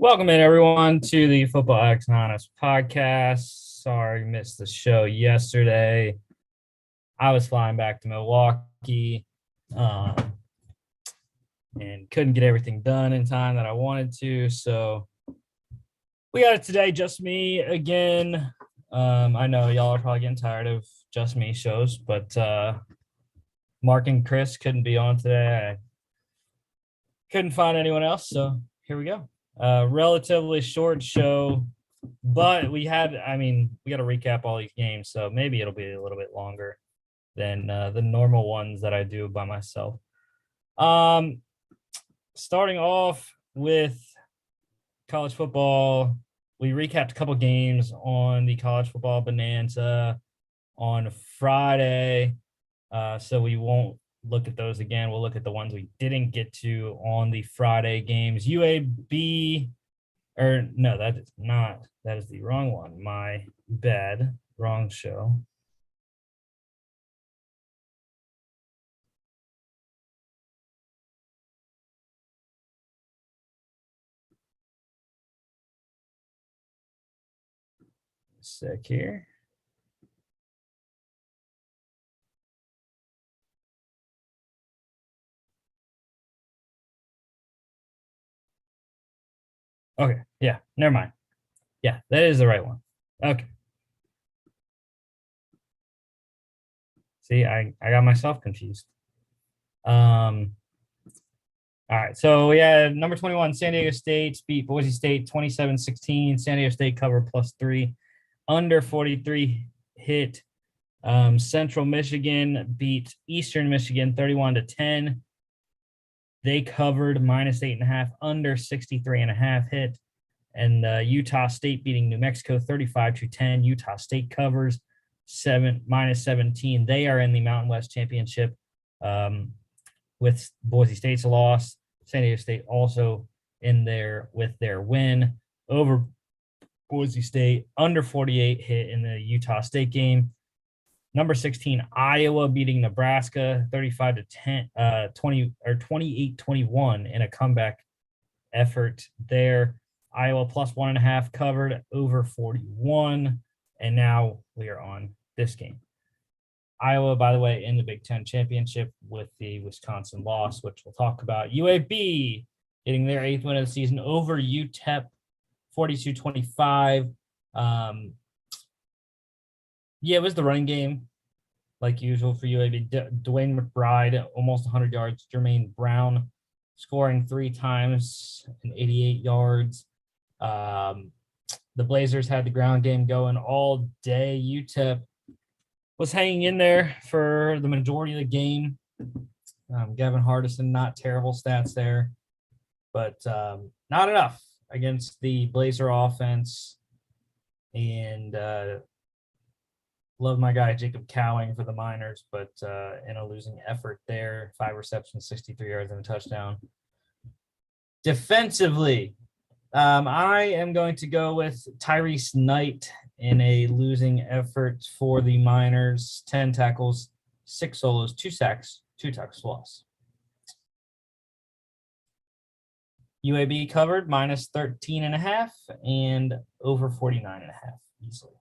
Welcome in, everyone, to the Football X Honest podcast. Sorry, missed the show yesterday. I was flying back to Milwaukee um, and couldn't get everything done in time that I wanted to. So we got it today, just me again. I know y'all are probably getting tired of just me shows, but Mark and Chris couldn't be on today. I couldn't find anyone else, so here we go. Relatively short show, but we got to recap all these games, so maybe it'll be a little bit longer than the normal ones that I do by myself. Starting off with college football, we recapped a couple games on the college football bonanza on Friday, so we won't look at those again. We'll look at the ones we didn't get to on the Friday games. UAB, or no, that is not. That is the wrong one. My bad. Wrong show. Sick here. Okay, yeah, never mind. Yeah, that is the right one. Okay. See, I got myself confused. All right, so we had number 21, San Diego State beat Boise State 27-16. San Diego State covered +3. Under 43 hit. Central Michigan beat Eastern Michigan 31-10. They covered -8.5, under 63.5 hit. And Utah State beating New Mexico 35-10. Utah State covers -17. They are in the Mountain West Championship with Boise State's loss. San Diego State also in there with their win over Boise State. Under 48 hit in the Utah State game. Number 16, Iowa beating Nebraska 35-10, 28-21 in a comeback effort there. Iowa +1.5 covered over 41. And now we are on this game. Iowa, by the way, in the Big Ten championship with the Wisconsin loss, which we'll talk about. UAB getting their 8th win of the season over UTEP 42-25. It was the running game, like usual for UAB. Dwayne McBride, almost 100 yards. Jermaine Brown scoring 3 times and 88 yards. The Blazers had the ground game going all day. UTEP was hanging in there for the majority of the game. Gavin Hardison, not terrible stats there, but not enough against the Blazer offense. And love my guy Jacob Cowing for the Miners, but in a losing effort there. 5 receptions, 63 yards, and a touchdown. Defensively, I am going to go with Tyrese Knight in a losing effort for the Miners. 10 tackles, 6 solos, 2 sacks, 2 tackles loss. UAB covered -13.5 and over 49.5 easily.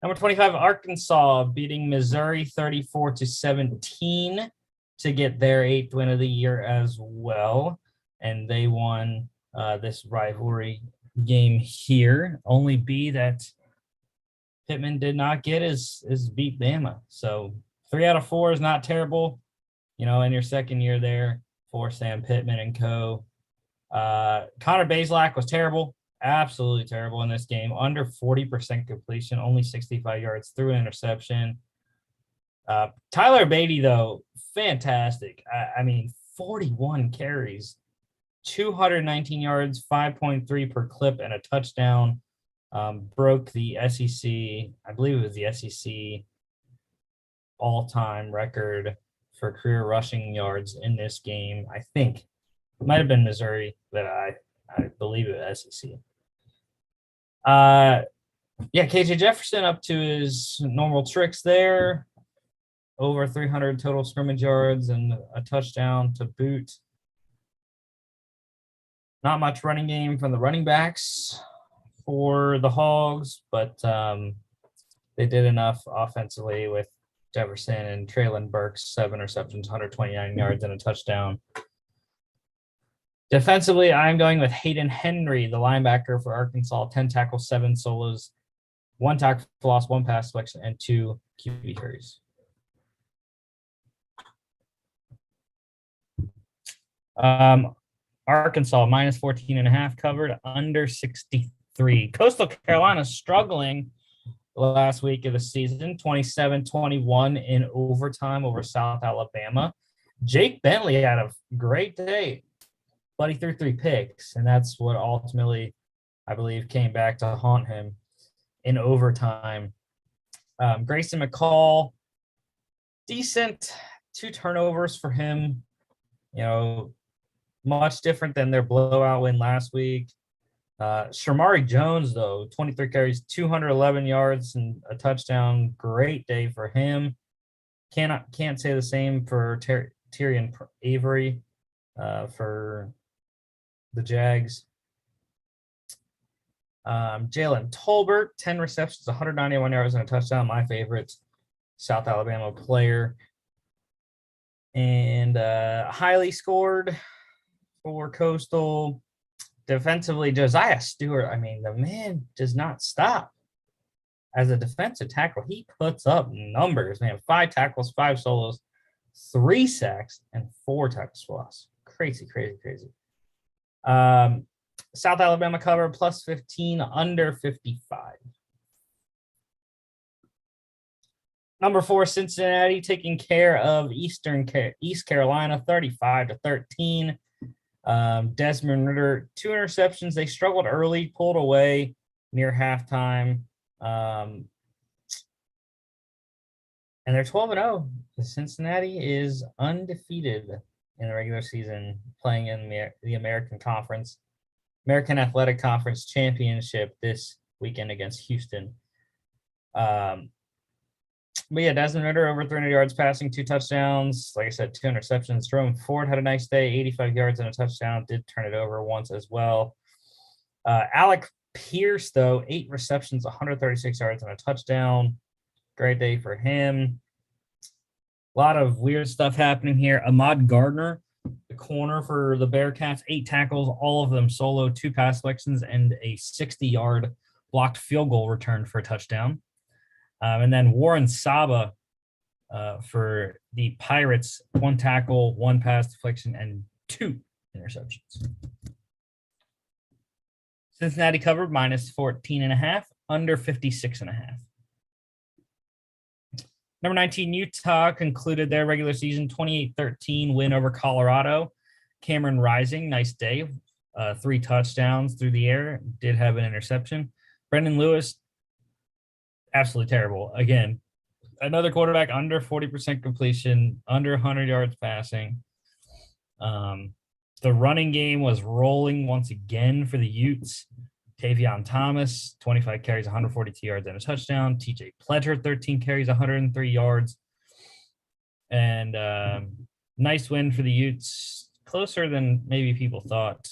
Number 25, Arkansas beating Missouri 34-17 to get their 8th win of the year as well. And they won this rivalry game here. Only B that Pittman did not get is beat Bama. So 3 out of 4 is not terrible, in your second year there for Sam Pittman and co. Connor Bazelak was terrible. Absolutely terrible in this game. Under 40% completion, only 65 yards, threw an interception. Tyler Beatty, though, fantastic. 41 carries, 219 yards, 5.3 per clip, and a touchdown. Broke the SEC, I believe it was the SEC all-time record for career rushing yards in this game. I think it might have been Missouri, but I believe it was SEC. KJ Jefferson up to his normal tricks there. Over 300 total scrimmage yards and a touchdown to boot. Not much running game from the running backs for the Hogs, but they did enough offensively with Jefferson and Traylon Burks, 7 receptions, 129 yards, and a touchdown. Defensively, I'm going with Hayden Henry, the linebacker for Arkansas, 10 tackles, 7 solos, 1 tackle for loss, 1 pass selection, and 2 QB hurries. Arkansas minus 14.5 covered, under 63. Coastal Carolina struggling last week of the season, 27-21 in overtime over South Alabama. Jake Bentley had a great day, but he threw 3 picks, and that's what ultimately, I believe, came back to haunt him in overtime. Grayson McCall, decent, 2 turnovers for him. You know, much different than their blowout win last week. Shamari Jones, though, 23 carries, 211 yards, and a touchdown. Great day for him. Can't say the same for Tyrion Avery for the Jags. Jalen Tolbert, 10 receptions, 191 yards, and a touchdown. My favorite South Alabama player. And highly scored for Coastal. Defensively, Josiah Stewart, I mean, the man does not stop. As a defensive tackle, he puts up numbers, man. 5 tackles, 5 solos, 3 sacks, and 4 tackles for loss. Crazy. South Alabama cover plus 15, under 55. Number 4, Cincinnati taking care of East Carolina, 35-13. Desmond Ritter, 2 interceptions. They struggled early, pulled away near halftime. And they're 12-0. Cincinnati is undefeated in the regular season, playing in the American Athletic Conference Championship this weekend against Houston. But yeah, Desmond Ritter over 300 yards passing, 2 touchdowns. Like I said, 2 interceptions. Jerome Ford had a nice day, 85 yards and a touchdown. Did turn it over once as well. Alec Pierce, though, 8 receptions, 136 yards and a touchdown. Great day for him. A lot of weird stuff happening here. Ahmad Gardner, the corner for the Bearcats, 8 tackles, all of them solo, 2 pass selections, and a 60-yard blocked field goal return for a touchdown. And then Warren Saba for the Pirates, 1 tackle, 1 pass deflection, and 2 interceptions. Cincinnati covered minus 14.5, under 56.5. Number 19, Utah concluded their regular season 28-13 win over Colorado. Cameron Rising, nice day. 3 touchdowns through the air. Did have an interception. Brendan Lewis, absolutely terrible. Again, another quarterback under 40% completion, under 100 yards passing. The running game was rolling once again for the Utes. Tavion Thomas, 25 carries, 142 yards and a touchdown. TJ Pledger, 13 carries, 103 yards. And nice win for the Utes. Closer than maybe people thought.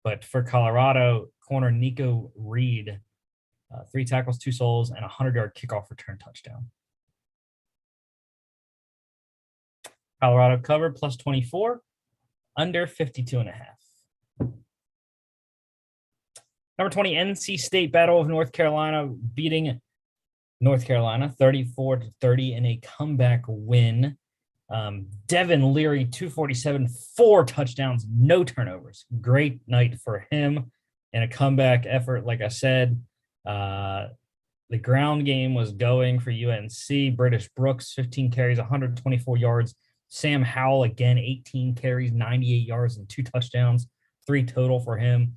But for Colorado, corner Nico Reed, 3 tackles, 2 solos, and a 100-yard kickoff return touchdown. Colorado covered plus 24, under 52.5. Number 20, NC State Battle of North Carolina, beating North Carolina 34-30 in a comeback win. Devin Leary, 247, 4 touchdowns, no turnovers. Great night for him in a comeback effort. Like I said, the ground game was going for UNC. British Brooks, 15 carries, 124 yards. Sam Howell, again, 18 carries, 98 yards, and 2 touchdowns, 3 total for him.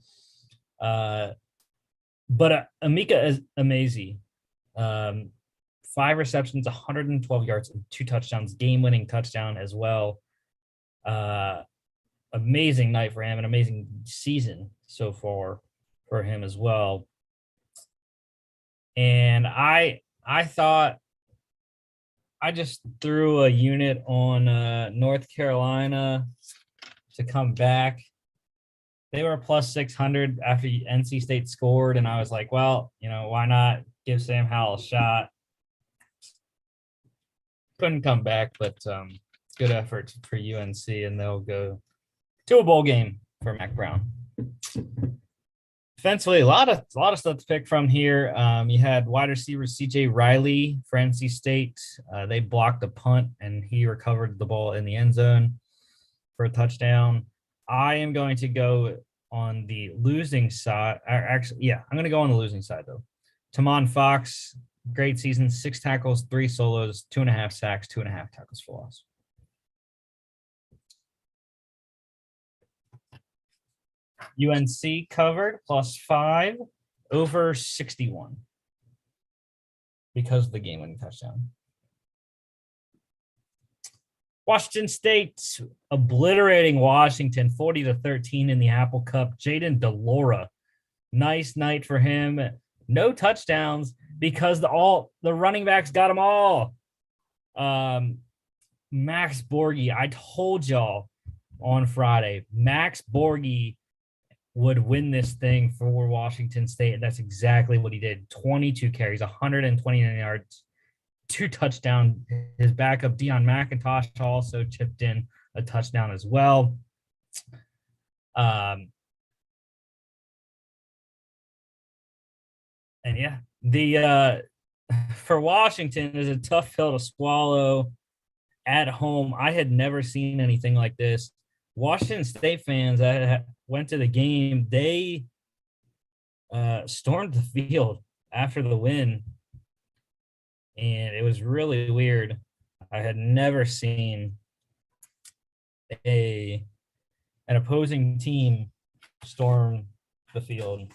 But Amika Amazi, 5 receptions, 112 yards, and 2 touchdowns, game-winning touchdown as well. Amazing night for him, an amazing season so far for him as well. And I thought I just threw a unit on North Carolina to come back. They were plus 600 after NC State scored, and I was like, well, why not give Sam Howell a shot? Couldn't come back, but good effort for UNC, and they'll go to a bowl game for Mac Brown. Defensively, a lot of stuff to pick from here. You had wide receiver C.J. Riley for NC State. They blocked a punt, and he recovered the ball in the end zone for a touchdown. I am going to go on the losing side. Actually, yeah, I'm going to go on the losing side, though. Tamon Fox, great season, 6 tackles, 3 solos, 2.5 sacks, 2.5 tackles for loss. UNC covered +5 over 61 because of the game-winning touchdown. Washington State obliterating Washington 40-13 in the Apple Cup. Jaden Delora, nice night for him. No touchdowns because the running backs got them all. Max Borghi, I told y'all on Friday, Max Borghi would win this thing for Washington State, and that's exactly what he did. 22 carries, 129 yards, 2 touchdowns. His backup, Deion McIntosh, also chipped in a touchdown as well. And yeah, for Washington is a tough pill to swallow at home. I had never seen anything like this. Washington State fans that went to the game, they stormed the field after the win, and it was really weird. I had never seen an opposing team storm the field.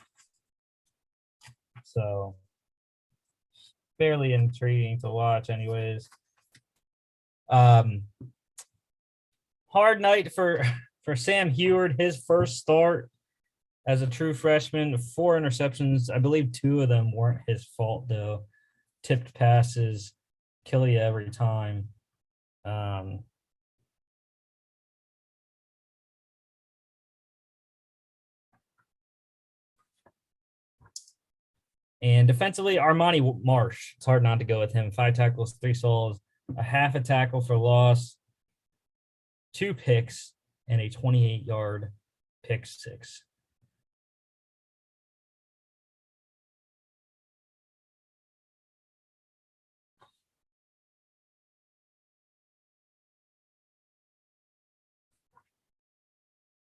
So fairly intriguing to watch anyways. Hard night for Sam Heward, his first start as a true freshman. 4 interceptions. I believe 2 of them weren't his fault, though. Tipped passes, kill you every time. And defensively, Armani Marsh. It's hard not to go with him. 5 tackles, 3 solos, a half a tackle for loss, 2 picks, and a 28-yard pick 6.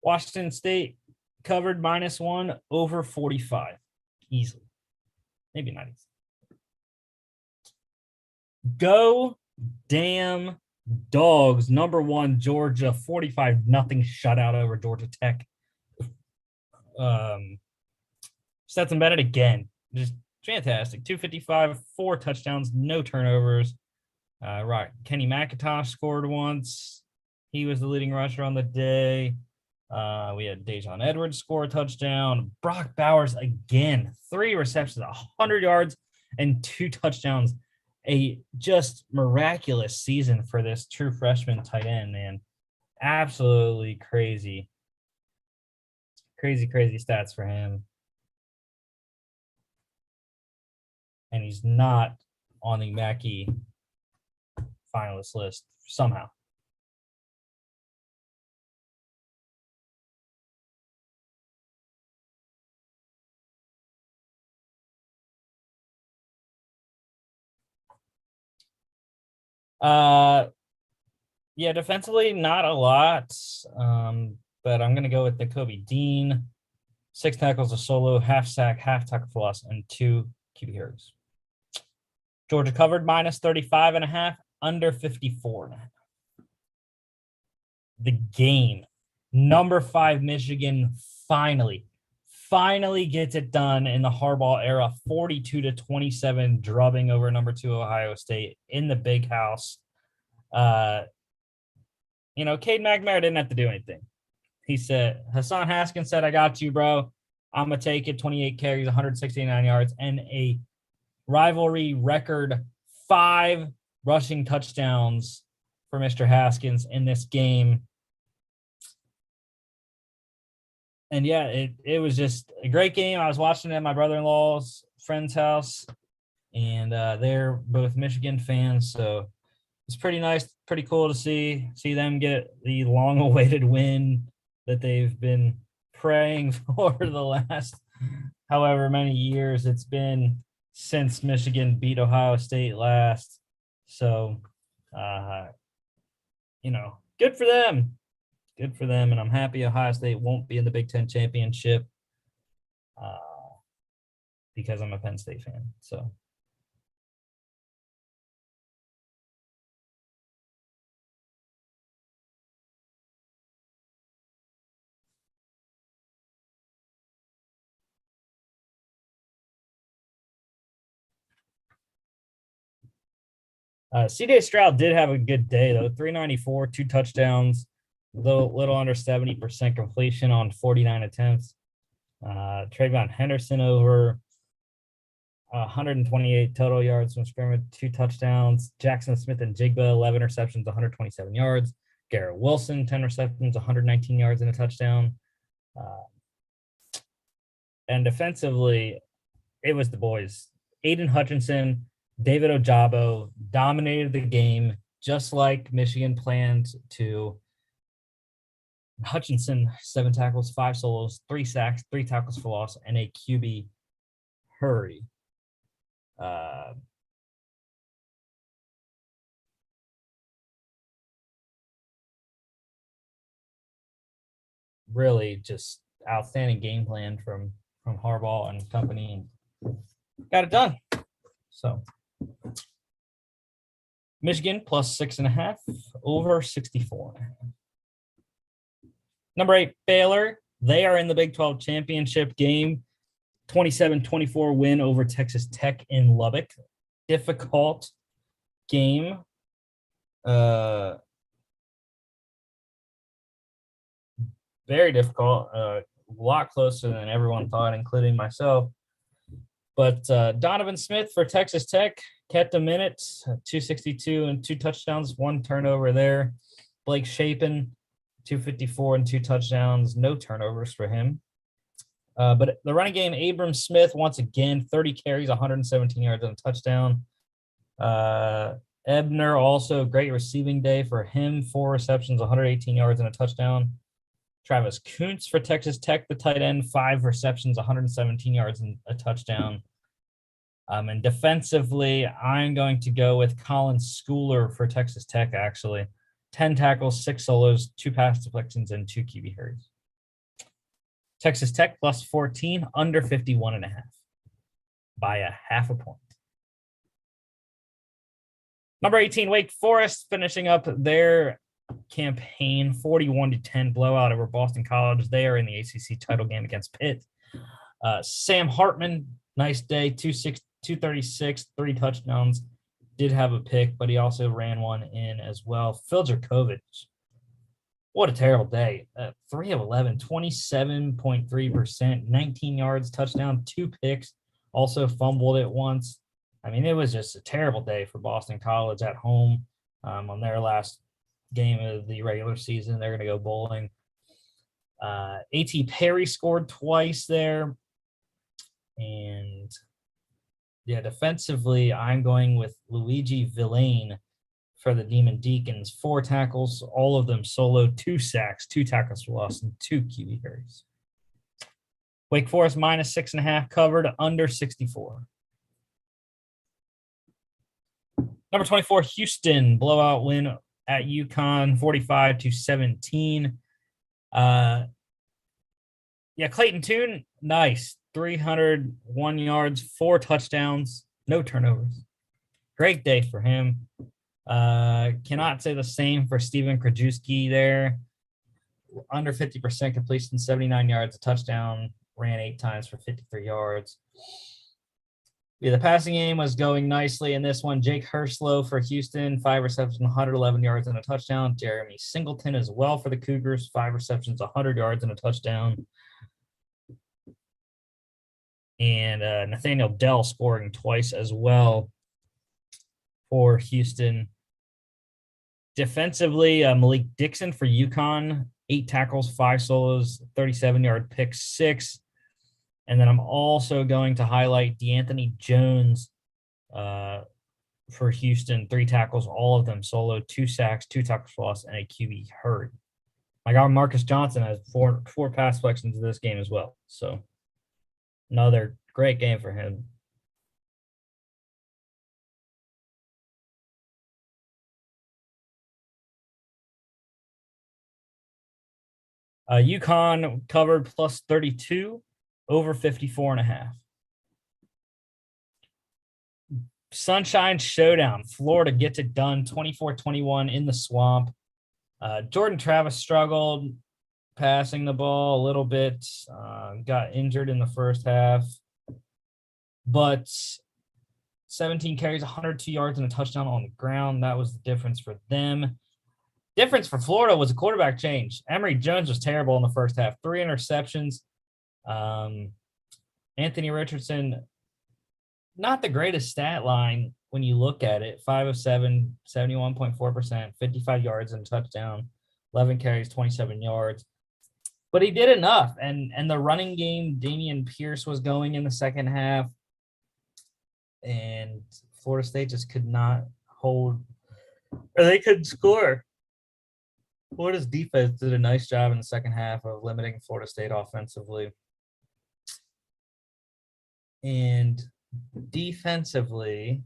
Washington State covered -1 over 45. Easily. Maybe not easy. Go damn Dogs. Number 1, Georgia, 45-0 shutout over Georgia Tech. Stetson Bennett again. Just fantastic. 255, 4 touchdowns, no turnovers. Right. Kenny McIntosh scored once. He was the leading rusher on the day. We had Dejon Edwards score a touchdown. Brock Bowers again, 3 receptions, 100 yards, and 2 touchdowns. A just miraculous season for this true freshman tight end, man. Absolutely crazy. Crazy stats for him. And he's not on the Mackey finalist list somehow. Yeah, defensively, not a lot. But I'm gonna go with Nakobe Dean. 6 tackles, a solo, half sack, half tackle for loss, and 2 QB carries. Georgia covered -35.5, under 54.5. The game. Number 5 Michigan finally gets it done in the Harbaugh era. 42-27, drubbing over number 2 Ohio State in the big house. Cade McNamara didn't have to do anything. He said, Hassan Haskins said, I got you, bro. I'm going to take it. 28 carries, 169 yards, and a rivalry record 5 rushing touchdowns for Mr. Haskins in this game. And yeah, it was just a great game. I was watching it at my brother-in-law's friend's house, and they're both Michigan fans, so it's pretty nice, pretty cool to see them get the long-awaited win that they've been praying for the last however many years it's been since Michigan beat Ohio State last. So, good for them. Good for them, and I'm happy Ohio State won't be in the Big Ten championship because I'm a Penn State fan. So, CJ Stroud did have a good day though. 394, 2 touchdowns, little under 70% completion on 49 attempts. Trayvon Henderson over 128 total yards from scrimmage, 2 touchdowns. Jackson Smith and Jigba, 11 receptions, 127 yards. Garrett Wilson, 10 receptions, 119 yards and a touchdown. And defensively, it was the boys. Aiden Hutchinson, David Ojabo dominated the game just like Michigan planned to. Hutchinson, 7 tackles, 5 solos, 3 sacks, 3 tackles for loss, and a QB hurry. Really just outstanding game plan from Harbaugh and company, and got it done. So Michigan plus 6.5 over 64. Number 8, Baylor. They are in the Big 12 championship game. 27-24 win over Texas Tech in Lubbock. Difficult game. Very difficult. A lot closer than everyone thought, including myself. But Donovan Smith for Texas Tech kept a minute, 262 and 2 touchdowns, 1 turnover there. Blake Shapen, 254 and 2 touchdowns, no turnovers for him. But the running game, Abram Smith, once again, 30 carries, 117 yards and a touchdown. Ebner, also a great receiving day for him, 4 receptions, 118 yards and a touchdown. Travis Kuntz for Texas Tech, the tight end, 5 receptions, 117 yards and a touchdown. And defensively, I'm going to go with Colin Schooler for Texas Tech, actually. 10 tackles, 6 solos, 2 pass deflections, and 2 QB hurries. Texas Tech plus 14, under 51.5 by a half a point. Number 18, Wake Forest, finishing up their campaign, 41-10 blowout over Boston College. They are in the ACC title game against Pitt. Sam Hartman, nice day, 236, 3 touchdowns. Did have a pick, but he also ran one in as well. Phil Jurkovich, what a terrible day. 3 of 11, 27.3%, 19 yards, touchdown, 2 picks. Also fumbled it once. I mean, it was just a terrible day for Boston College at home on their last game of the regular season. They're going to go bowling. A.T. Perry scored twice there. And yeah, defensively, I'm going with Luigi Villain for the Demon Deacons. 4 tackles, all of them solo, 2 sacks, 2 tackles for loss, and 2 QB hurries. Wake Forest minus 6.5 covered, under 64. Number 24, Houston, blowout win at UConn, 45-17. Clayton Tune, nice. 301 yards, 4 touchdowns, no turnovers. Great day for him. Cannot say the same for Steven Krajewski there. Under 50% completion, 79 yards, a touchdown, ran 8 times for 53 yards. Yeah, the passing game was going nicely in this one. Jake Herslow for Houston, 5 receptions, 111 yards and a touchdown. Jeremy Singleton as well for the Cougars, 5 receptions, 100 yards and a touchdown. And Nathaniel Dell scoring twice as well for Houston. Defensively, Malik Dixon for UConn, 8 tackles, 5 solos, 37-yard pick, 6. And then I'm also going to highlight DeAnthony Jones for Houston, 3 tackles, all of them solo, 2 sacks, 2 tackles for loss, and a QB hurry. My guy Marcus Johnson has four pass deflections in this game as well. So another great game for him. UConn covered plus 32, over 54.5. Sunshine Showdown. Florida gets it done, 24-21 in the Swamp. Jordan Travis struggled passing the ball a little bit, got injured in the first half, but 17 carries, 102 yards, and a touchdown on the ground. That was the difference for them. Difference for Florida was a quarterback change. Emory Jones was terrible in the first half. 3 interceptions. Anthony Richardson, not the greatest stat line when you look at it. 5 of 7, 71.4%, 55 yards and a touchdown, 11 carries, 27 yards. But he did enough. And the running game, Damian Pierce was going in the second half. And Florida State just could not hold, or they couldn't score. Florida's defense did a nice job in the second half of limiting Florida State offensively. And defensively,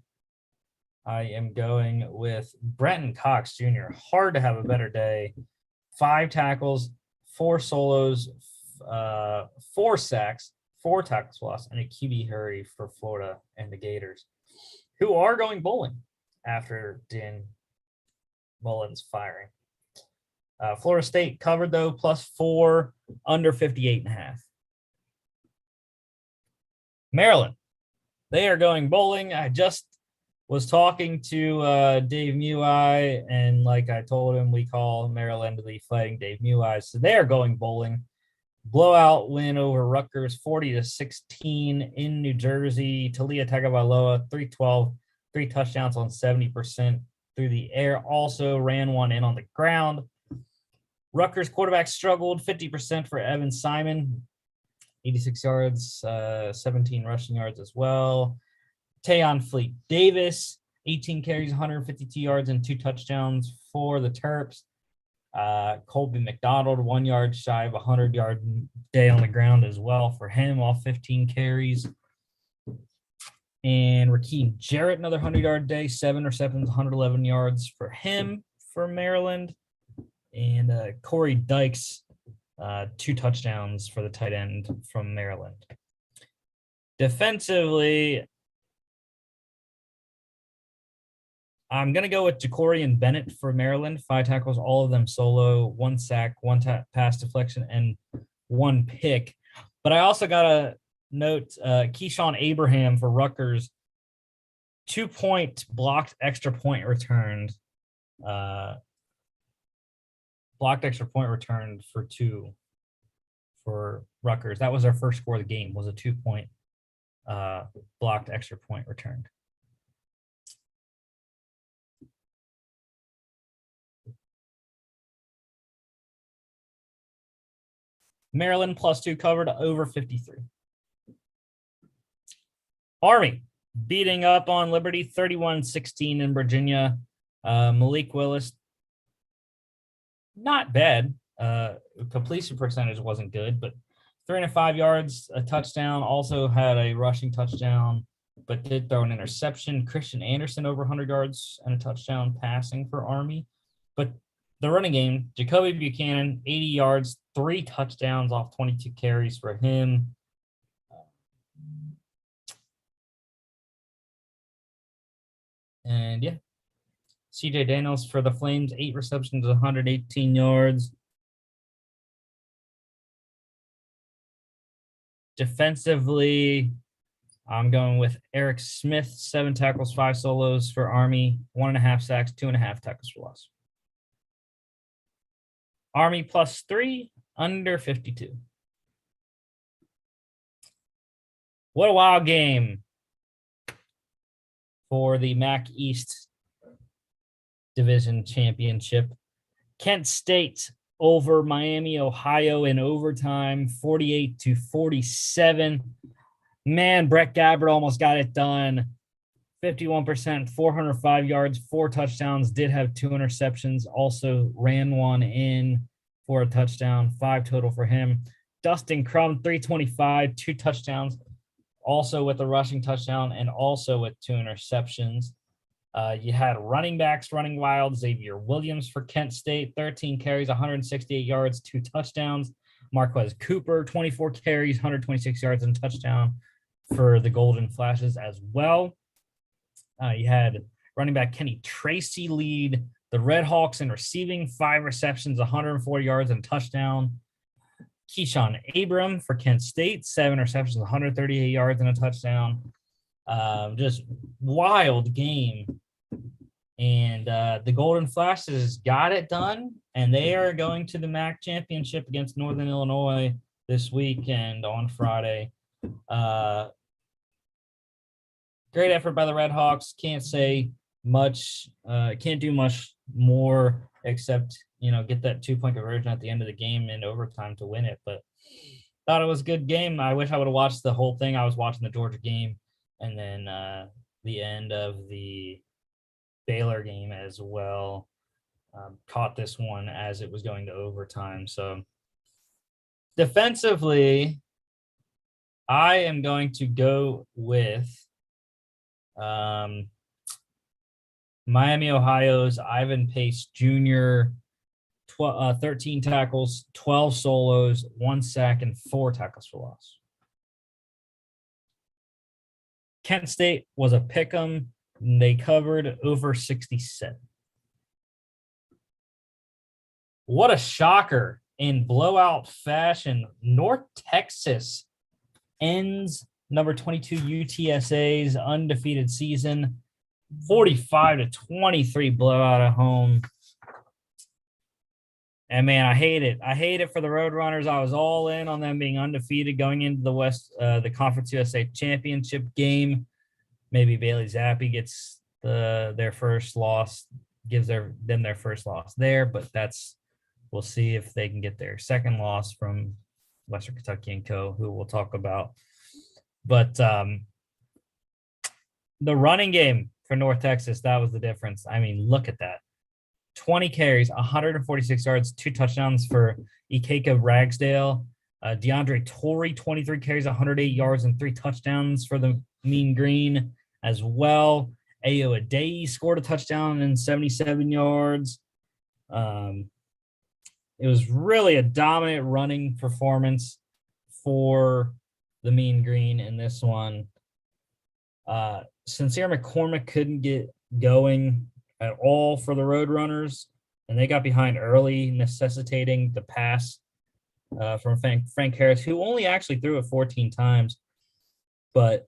I am going with Brenton Cox Jr. Hard to have a better day. 5 tackles, 4 solos, 4 sacks, 4 tackles for loss, and a QB hurry for Florida and the Gators, who are going bowling after Dan Mullen's firing. Florida State covered, though, plus 4, under 58.5. Maryland, they are going bowling. I just was talking to Dave Muai, and like I told him, we call Maryland the Fighting Dave Muai. So they are going bowling. Blowout win over Rutgers, 40-16 in New Jersey. Talia Tagovailoa, 312, 3 touchdowns on 70% through the air. Also ran one in on the ground. Rutgers quarterback struggled, 50% for Evan Simon, 86 yards, 17 rushing yards as well. Tayon Fleet Davis, 18 carries, 152 yards, and 2 touchdowns for the Terps. Colby McDonald, 1 yard shy of a 100-yard day on the ground as well for him, all 15 carries. And Rakeem Jarrett, another 100-yard day, 7 receptions, 111 yards for him for Maryland. And Corey Dykes, 2 touchdowns for the tight end from Maryland. Defensively, I'm going to go with Jacorian Bennett for Maryland. 5 tackles, all of them solo, 1 sack, 1 pass deflection, and 1 pick. But I also got to note Keyshawn Abraham for Rutgers, 2-point blocked extra point returned. Blocked extra point returned for 2 for Rutgers. That was their first score of the game, was a 2-point blocked extra point returned. Maryland plus 2 covered, over 53. Army beating up on Liberty, 31-16 in Virginia. Malik Willis, not bad. Completion percentage wasn't good, but 305 yards, a touchdown. Also had a rushing touchdown, but did throw an interception. Christian Anderson over 100 yards and a touchdown passing for Army. But the running game, Jacoby Buchanan, 80 yards, 3 touchdowns off 22 carries for him. And yeah, CJ Daniels for the Flames, 8 receptions, 118 yards. Defensively, I'm going with Eric Smith, 7 tackles, 5 solos for Army, 1.5 sacks, 2.5 tackles for loss. Army plus 3, under 52. What a wild game for the MAC East division championship. Kent State over Miami, Ohio in overtime, 48-47. Man, Brett Gabbert almost got it done. 51%, 405 yards, 4 touchdowns, did have 2 interceptions, also ran one in for a touchdown, 5 total for him. Dustin Crum, 325, 2 touchdowns, also with a rushing touchdown and also with 2 interceptions. You had running backs running wild. Xavier Williams for Kent State, 13 carries, 168 yards, 2 touchdowns. Marquez Cooper, 24 carries, 126 yards and touchdown for the Golden Flashes as well. You had running back Kenny Tracy lead the Red Hawks in receiving, 5 receptions, 140 yards and touchdown. Keyshawn Abram for Kent State, 7 receptions, 138 yards and a touchdown. Just wild game. And the Golden Flashes got it done, and they are going to the MAC championship against Northern Illinois this weekend on Friday. Great effort by the Red Hawks. Can't say much. Can't do much more except, get that 2-point conversion at the end of the game in overtime to win it. But thought it was a good game. I wish I would have watched the whole thing. I was watching the Georgia game and then the end of the Baylor game as well. Caught this one as it was going to overtime. So defensively, I am going to go with Miami, Ohio's Ivan Pace Jr., 13 tackles, 12 solos, 1 sack, and 4 tackles for loss. Kent State was a pick 'em. They covered over 67. What a shocker in blowout fashion. North Texas ends number 22 UTSA's undefeated season, 45-23 blowout at home. And man, I hate it. I hate it for the Roadrunners. I was all in on them being undefeated going into the Conference USA championship game. Maybe Bailey Zappi gets their first loss, gives them their first loss there, but we'll see if they can get their second loss from Western Kentucky and Co., who we'll talk about. But the running game for North Texas, that was the difference. I mean, look at that. 20 carries, 146 yards, 2 touchdowns for Ikeka Ragsdale. DeAndre Torrey, 23 carries, 108 yards, and 3 touchdowns for the Mean Green as well. Ayo Adeyi scored a touchdown and 77 yards. It was really a dominant running performance for the Mean Green in this one. Sincere McCormick couldn't get going at all for the Roadrunners, and they got behind early, necessitating the pass from Frank Harris, who only actually threw it 14 times. But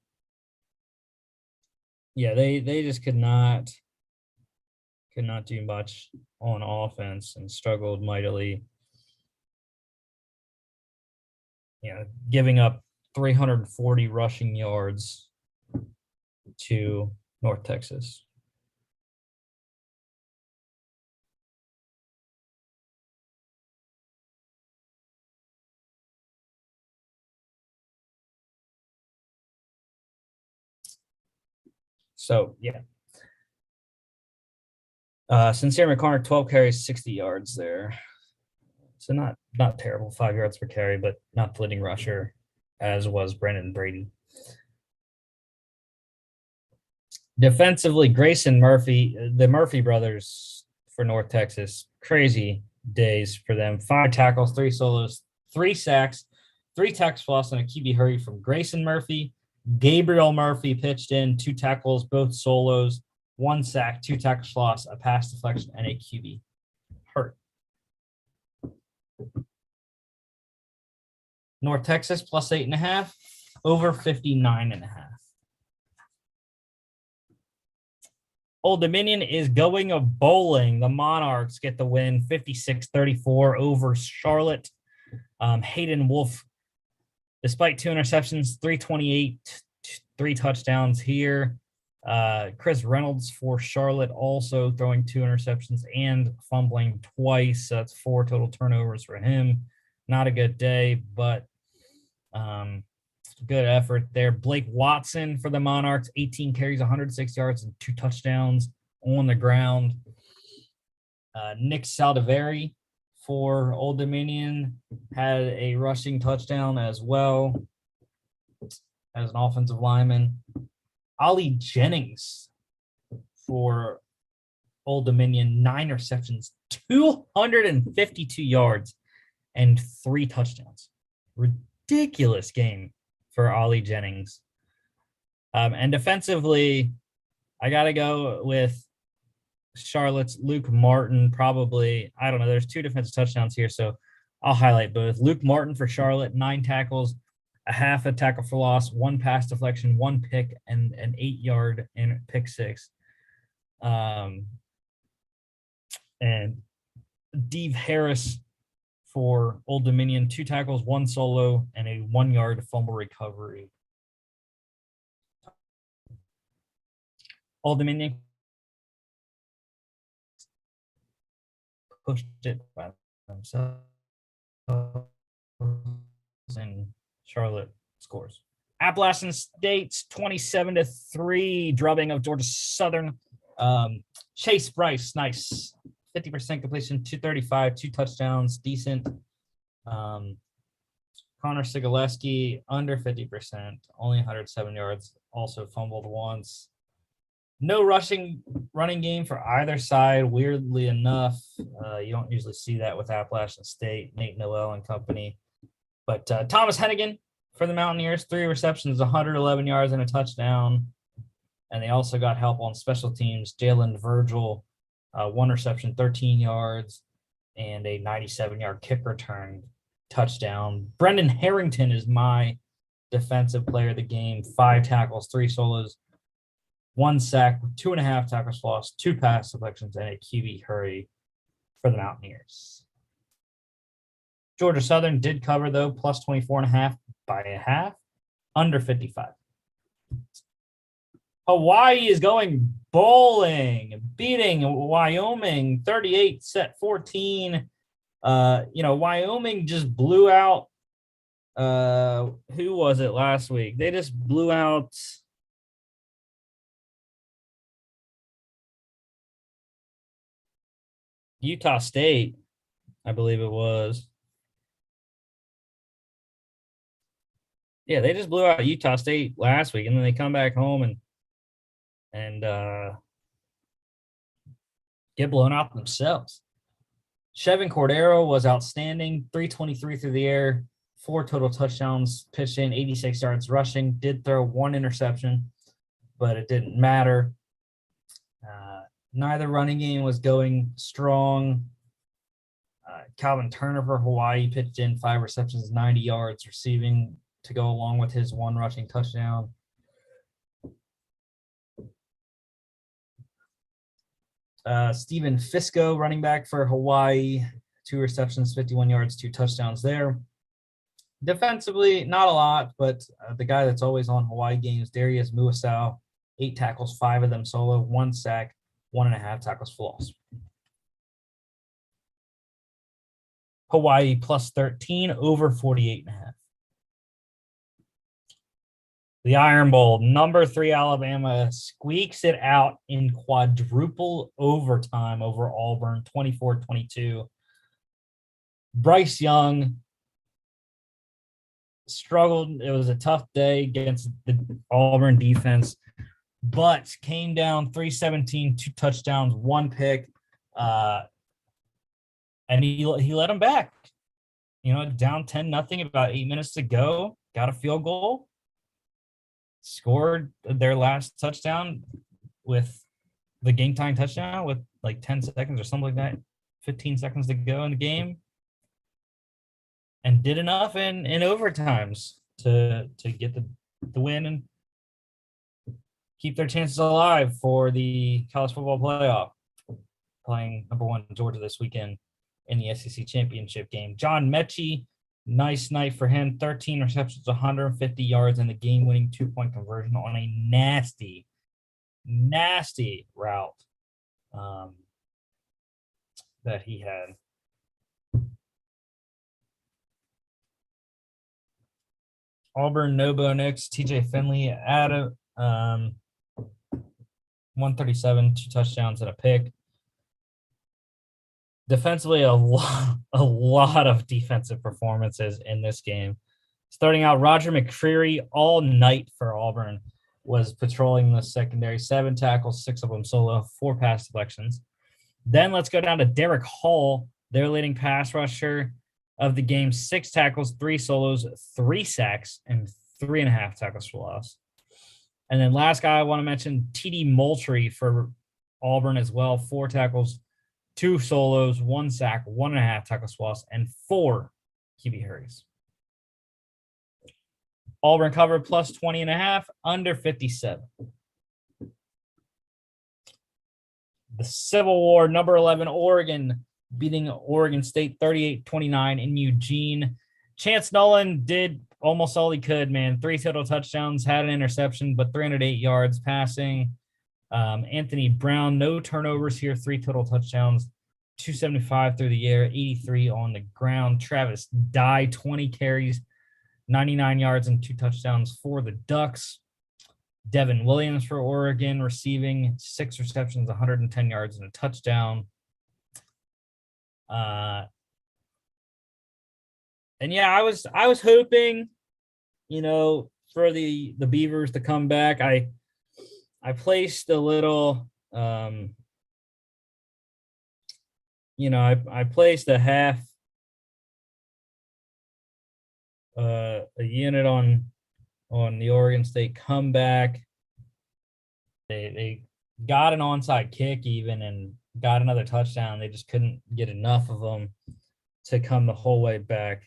yeah, they just could not do much on offense and struggled mightily. Giving up 340 rushing yards to North Texas. So, yeah. Sincere McCormick, 12 carries, 60 yards there. So not terrible, 5 yards per carry, but not the leading rusher, as was Brendan Brady. Defensively, Grayson Murphy, the Murphy brothers for North Texas, crazy days for them. 5 tackles, 3 solos, 3 sacks, 3 tackles for loss, and a QB hurry from Grayson Murphy. Gabriel Murphy pitched in 2 tackles, both solos, 1 sack, 2 tackles for loss, a pass deflection, and a QB hurt. North Texas plus 8.5, over 59.5. Old Dominion is going bowling. The Monarchs get the win, 56-34 over Charlotte. Hayden Wolf, despite 2 interceptions, 328, 3 touchdowns here. Chris Reynolds for Charlotte also throwing 2 interceptions and fumbling twice. So that's 4 total turnovers for him. Not a good day, but good effort there. Blake Watson for the Monarchs, 18 carries, 106 yards, and 2 touchdowns on the ground. Nick Saldivari for Old Dominion had a rushing touchdown as well as an offensive lineman. Ollie Jennings for Old Dominion, 9 receptions, 252 yards, and 3 touchdowns. Ridiculous game for Ollie Jennings. And defensively, I got to go with Charlotte's Luke Martin, probably. I don't know. There's 2 defensive touchdowns here, so I'll highlight both. Luke Martin for Charlotte, 9 tackles, a half a tackle for loss, 1 pass deflection, 1 pick, and an 8-yard and pick 6. And Dave Harris for Old Dominion, 2 tackles, 1 solo, and a 1-yard fumble recovery. Old Dominion pushed it by themselves, and Charlotte scores. Appalachian State's 27-3 drubbing of Georgia Southern. Chase Bryce, nice. 50% completion, 235, 2 touchdowns, decent. Connor Sigaleski, under 50%, only 107 yards, also fumbled once. No running game for either side, weirdly enough. You don't usually see that with Appalachian State, Nate Noel and company. But Thomas Hennigan for the Mountaineers, 3 receptions, 111 yards, and a touchdown. And they also got help on special teams. Jalen Virgil, 1 reception, 13 yards, and a 97-yard kick return touchdown. Brendan Harrington is my defensive player of the game. 5 tackles, 3 solos, 1 sack, 2.5 tackles for loss, 2 pass deflections, and a QB hurry for the Mountaineers. Georgia Southern did cover, though, plus 24.5 by a half, under 55. Hawaii is going bowling, beating Wyoming 38-14. Wyoming just blew out. Who was it last week? They just blew out. Utah State, I believe it was. Yeah, they just blew out Utah State last week, and then they come back home and get blown out themselves. Chevin Cordero was outstanding, 323 through the air, 4 total touchdowns, pitched in, 86 yards rushing, did throw 1 interception, but it didn't matter. Neither running game was going strong. Calvin Turner for Hawaii pitched in 5 receptions, 90 yards receiving to go along with his 1 rushing touchdown. Stephen Fisco, running back for Hawaii, 2 receptions, 51 yards, 2 touchdowns there. Defensively, not a lot, but the guy that's always on Hawaii games, Darius Muasau, 8 tackles, 5 of them solo, 1 sack, 1.5 tackles for loss. Hawaii plus 13, over 48.5. The Iron Bowl, number 3 Alabama squeaks it out in quadruple overtime over Auburn, 24-22. Bryce Young struggled. It was a tough day against the Auburn defense, but came down 3-17, 2 touchdowns, 1 pick, and he let them back. Down 10-0, about 8 minutes to go, got a field goal. Scored their last touchdown with the game-tying touchdown with like 10 seconds or something like that, 15 seconds to go in the game, and did enough in overtimes to get the win and keep their chances alive for the college football playoff, playing number 1 Georgia this weekend in the SEC championship game. John Mechie, nice night for him. 13 receptions, 150 yards, and the game-winning 2-point conversion on a nasty nasty route that he had. Auburn, Nobo Nix, TJ Finley, Adam, 137, 2 touchdowns and a pick. Defensively, a lot of defensive performances in this game. Starting out, Roger McCreary all night for Auburn was patrolling the secondary, 7 tackles, 6 of them solo, 4 pass deflections. Then let's go down to Derek Hall, their leading pass rusher of the game, 6 tackles, 3 solos, 3 sacks, and 3.5 tackles for loss. And then last guy I want to mention, TD Moultrie for Auburn as well, 4 tackles, 2 solos, 1 sack, 1.5 tackles for loss, and 4 QB hurries. Auburn covered plus 20.5, under 57. The Civil War, number 11, Oregon, beating Oregon State 38-29 in Eugene. Chance Nolan did almost all he could, man. 3 total touchdowns, had an interception, but 308 yards passing. Anthony Brown, no turnovers here, 3 total touchdowns, 275 through the air, 83 on the ground. Travis Dye, 20 carries, 99 yards and 2 touchdowns for the Ducks. Devin Williams for Oregon, receiving 6 receptions, 110 yards and a touchdown. And yeah, I was hoping, for the Beavers to come back. I placed a little, I placed a half, a unit on the Oregon State comeback. They got an onside kick even and got another touchdown. They just couldn't get enough of them to come the whole way back.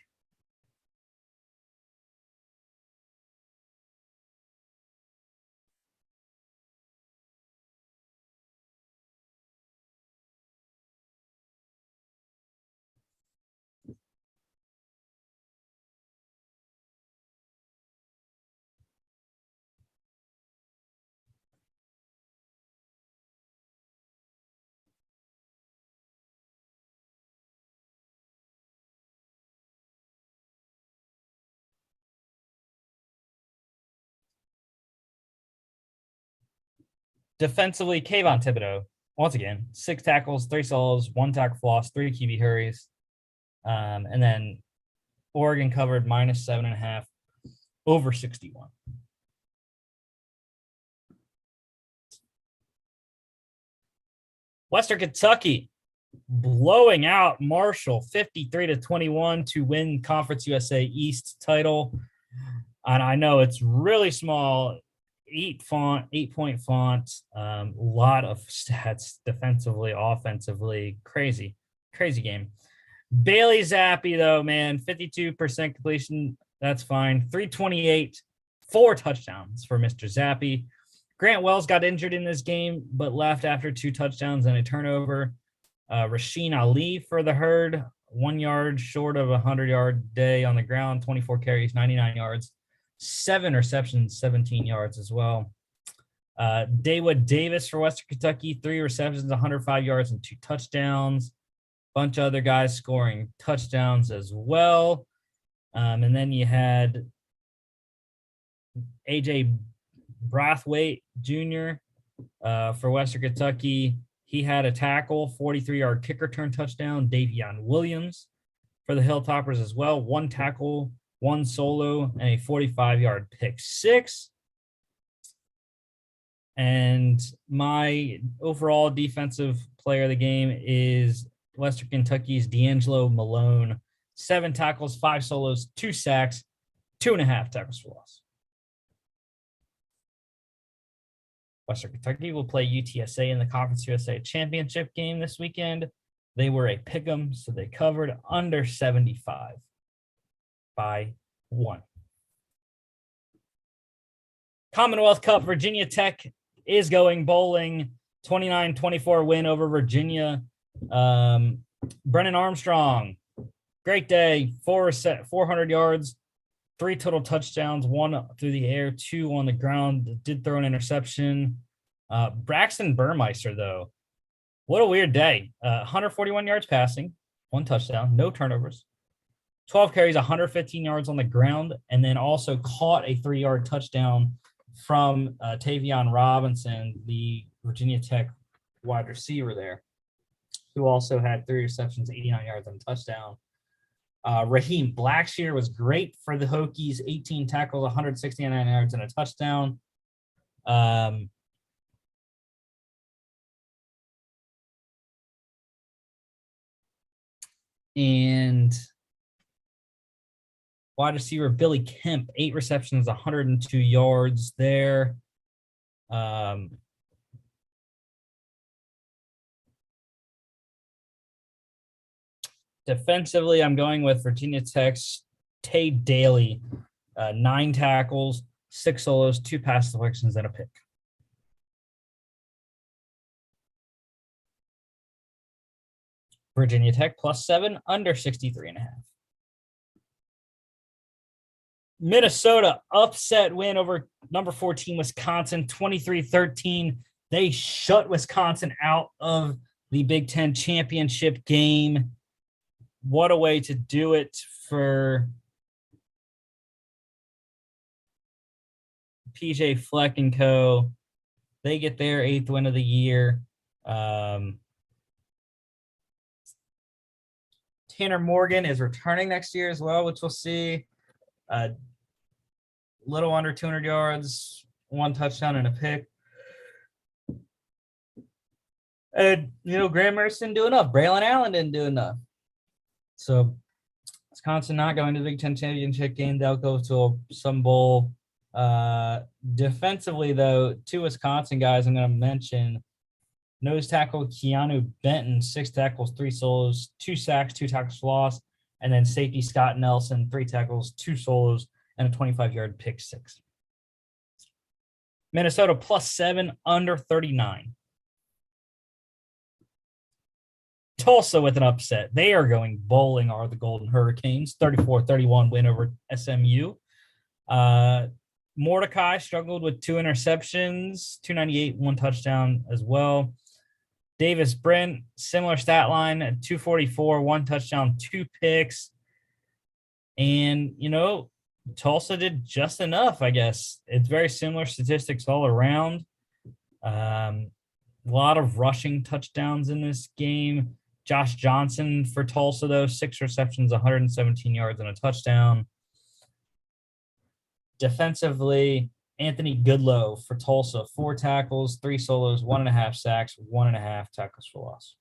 Defensively, Kayvon Thibodeau, once again, 6 tackles, 3 solos, 1 tackle for loss, 3 QB hurries. And then Oregon covered minus 7.5 over 61. Western Kentucky blowing out Marshall 53-21 to win Conference USA East title. And I know it's really small, 8-point font, a lot of stats defensively, offensively, crazy game. Bailey Zappi, though, man, 52% completion, that's fine. 328, 4 touchdowns for Mr. Zappi. Grant Wells got injured in this game, but left after 2 touchdowns and a turnover. Rasheen Ali for the Herd, 1 yard short of a 100-yard day on the ground, 24 carries, 99 yards, 7 receptions, 17 yards as well. Dawood Davis for Western Kentucky, 3 receptions, 105 yards, and 2 touchdowns. Bunch of other guys scoring touchdowns as well. And then you had A.J. Brathwaite Jr. For Western Kentucky. He had a tackle, 43-yard kick return touchdown. Davion Williams for the Hilltoppers as well. 1 tackle, 1 solo, and a 45-yard pick 6. And my overall defensive player of the game is Western Kentucky's D'Angelo Malone. 7 tackles, 5 solos, 2 sacks, 2.5 tackles for loss. Western Kentucky will play UTSA in the Conference USA Championship game this weekend. They were a pick'em, so they covered under 75 by 1. Commonwealth Cup, Virginia Tech is going bowling. 29-24 win over Virginia. Brennan Armstrong, great day, 400 yards, 3 total touchdowns, 1 through the air, 2 on the ground. Did throw an interception. Braxton Burmeister, though, what a weird day. 141 yards passing, 1 touchdown, no turnovers, 12 carries, 115 yards on the ground, and then also caught a 3-yard touchdown from Tavion Robinson, the Virginia Tech wide receiver there, who also had 3 receptions, 89 yards and a touchdown. Raheem Blackshear was great for the Hokies, 18 tackles, 169 yards and a touchdown. And wide receiver Billy Kemp, 8 receptions, 102 yards there. Defensively, I'm going with Virginia Tech's Tay Daly, 9 tackles, 6 solos, 2 pass deflections, and a pick. Virginia Tech +7, under 63.5. Minnesota upset win over number 14 Wisconsin, 23-13. They shut Wisconsin out of the Big Ten championship game. What a way to do it for PJ Fleck and co. They get their 8th win of the year. Tanner Morgan is returning next year as well, which we'll see. Little under 200 yards, 1 touchdown and a pick. And, Graham Mertz didn't do enough. Braylon Allen didn't do enough. So Wisconsin not going to the Big Ten championship game. They'll go to some bowl. Defensively, though, 2 Wisconsin guys I'm going to mention. Nose tackle Keanu Benton, 6 tackles, 3 solos, 2 sacks, 2 tackles for loss. And then safety Scott Nelson, 3 tackles, 2 solos, and a 25-yard pick 6. Minnesota +7, under 39. Tulsa with an upset. They are going bowling, are the Golden Hurricanes. 34-31 win over SMU. Mordecai struggled with 2 interceptions, 298, 1 touchdown as well. Davis Brent, similar stat line, 244, 1 touchdown, 2 picks. And, Tulsa did just enough, I guess. It's very similar statistics all around. A lot of rushing touchdowns in this game. Josh Johnson for Tulsa, though, 6 receptions, 117 yards and a touchdown. Defensively, Anthony Goodlow for Tulsa, 4 tackles, 3 solos, 1.5 sacks, 1.5 tackles for loss.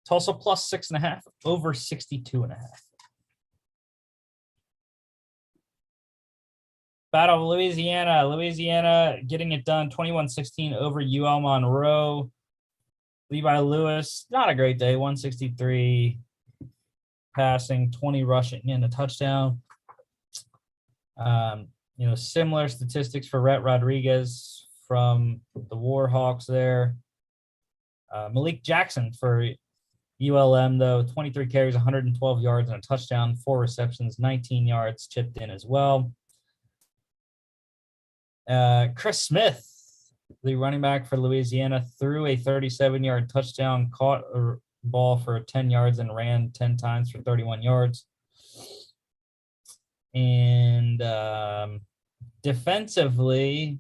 Tulsa +6.5, over 62.5. Battle of Louisiana. Louisiana getting it done, 21-16 over UL Monroe. Levi Lewis, not a great day, 163 passing, 20 rushing, and a touchdown. Similar statistics for Rhett Rodriguez from the Warhawks there. Malik Jackson for ULM, though, 23 carries, 112 yards, and a touchdown, 4 receptions, 19 yards chipped in as well. Chris Smith, the running back for Louisiana, threw a 37-yard touchdown, caught a ball for 10 yards, and ran 10 times for 31 yards. And defensively,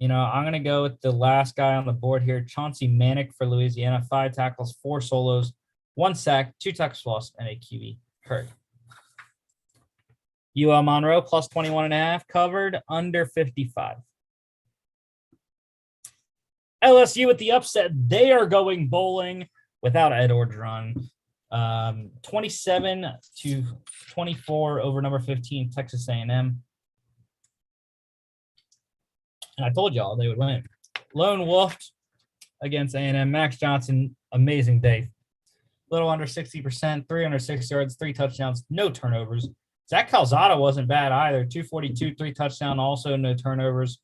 I'm going to go with the last guy on the board here, Chauncey Manick for Louisiana, 5 tackles, 4 solos, 1 sack, 2 tackles lost, and a QB hurt. UL Monroe +21.5, covered, under 55. LSU with the upset. They are going bowling without Ed Orgeron. 27-24 over number 15, Texas A&M. And I told y'all they would win. Lone Wolf against A&M. Max Johnson, amazing day. Little under 60%, 306 yards, 3 touchdowns, no turnovers. Zach Calzada wasn't bad either. 242, 3 touchdowns, also no turnovers.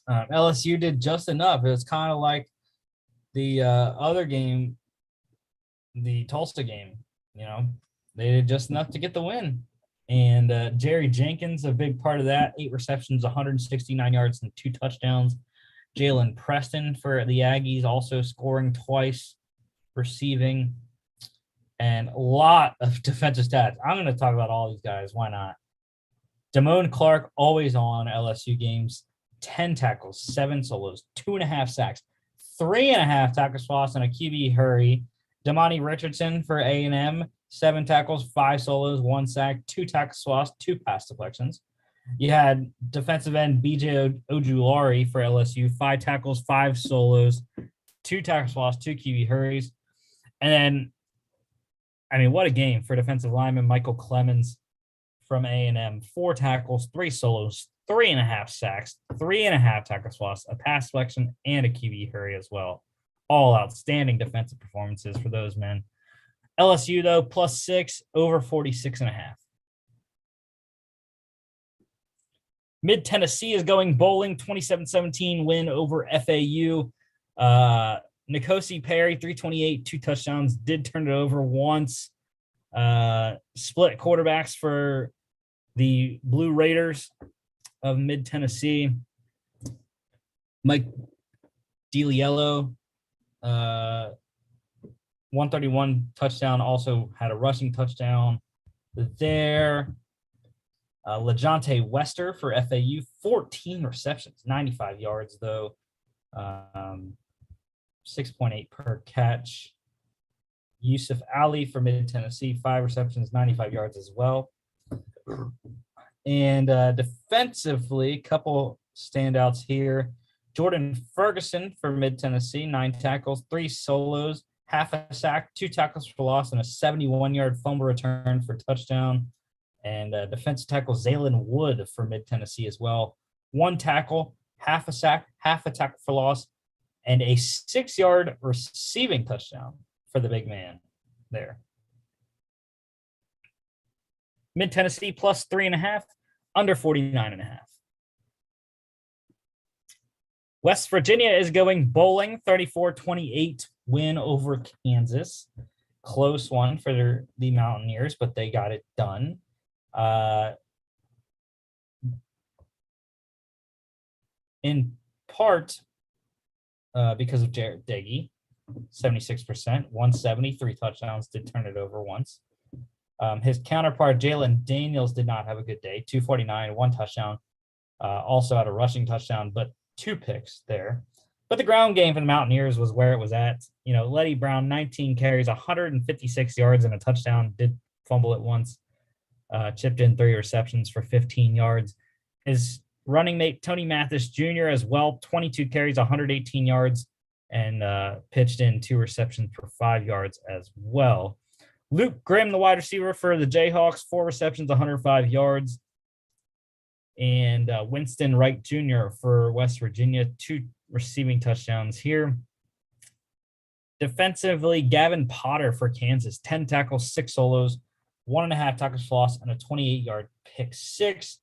LSU did just enough. It was kind of like the other game, the Tulsa game. They did just enough to get the win. And Jerry Jenkins, a big part of that, 8 receptions, 169 yards, and 2 touchdowns. Jalen Preston for the Aggies, also scoring twice, receiving, and a lot of defensive stats. I'm going to talk about all these guys. Why not? Damone Clark, always on LSU games, 10 tackles, 7 solos, 2.5 sacks, 3.5 tackles for loss, and a QB hurry. Damani Richardson for A&M, 7 tackles, 5 solos, 1 sack, 2 tackles for loss, 2 pass deflections. You had defensive end BJ Ojulari for LSU, 5 tackles, 5 solos, 2 tackles for loss, 2 QB hurries. And then, I mean, what a game for defensive lineman Michael Clemens from A&M, 4 tackles, 3 solos, 3.5 sacks, 3.5 tackles for loss, a pass deflection, and a QB hurry as well. All outstanding defensive performances for those men. LSU, though, +6, over 46.5. Mid-Tennessee is going bowling, 27-17 win over FAU. Nkosi Perry, 328, 2 touchdowns, did turn it over once. Split quarterbacks for the Blue Raiders of Mid-Tennessee. Mike DiLiello, 131 touchdown, also had a rushing touchdown there. LeJonte Wester for FAU, 14 receptions, 95 yards, though. 6.8 per catch. Yusuf Ali for Mid-Tennessee, 5 receptions, 95 yards as well. And defensively, a couple standouts here. Jordan Ferguson for Mid-Tennessee, 9 tackles, 3 solos, half a sack, 2 tackles for loss, and a 71-yard fumble return for touchdown. And defensive tackle Zaylen Wood for Mid-Tennessee as well. 1 tackle, half a sack, half a tackle for loss, and a 6-yard receiving touchdown for the big man there. Mid-Tennessee +3.5, under 49.5. West Virginia is going bowling, 34-28 win over Kansas. Close one for the Mountaineers, but they got it done. In part because of Jarrett Deggy, 76%, 170, 3 touchdowns, did turn it over once. His counterpart, Jalen Daniels, did not have a good day, 249, 1 touchdown, also had a rushing touchdown, but 2 picks there. But the ground game for the Mountaineers was where it was at. You know, Letty Brown, 19 carries, 156 yards and a touchdown, did fumble it once. Chipped in 3 receptions for 15 yards. His running mate, Tony Mathis Jr., as well, 22 carries, 118 yards, and pitched in 2 receptions for 5 yards as well. Luke Grimm, the wide receiver for the Jayhawks, 4 receptions, 105 yards. And Winston Wright Jr. for West Virginia, 2 receiving touchdowns here. Defensively, Gavin Potter for Kansas, 10 tackles, 6 solos, 1.5 tackles for loss, and a 28-yard pick 6.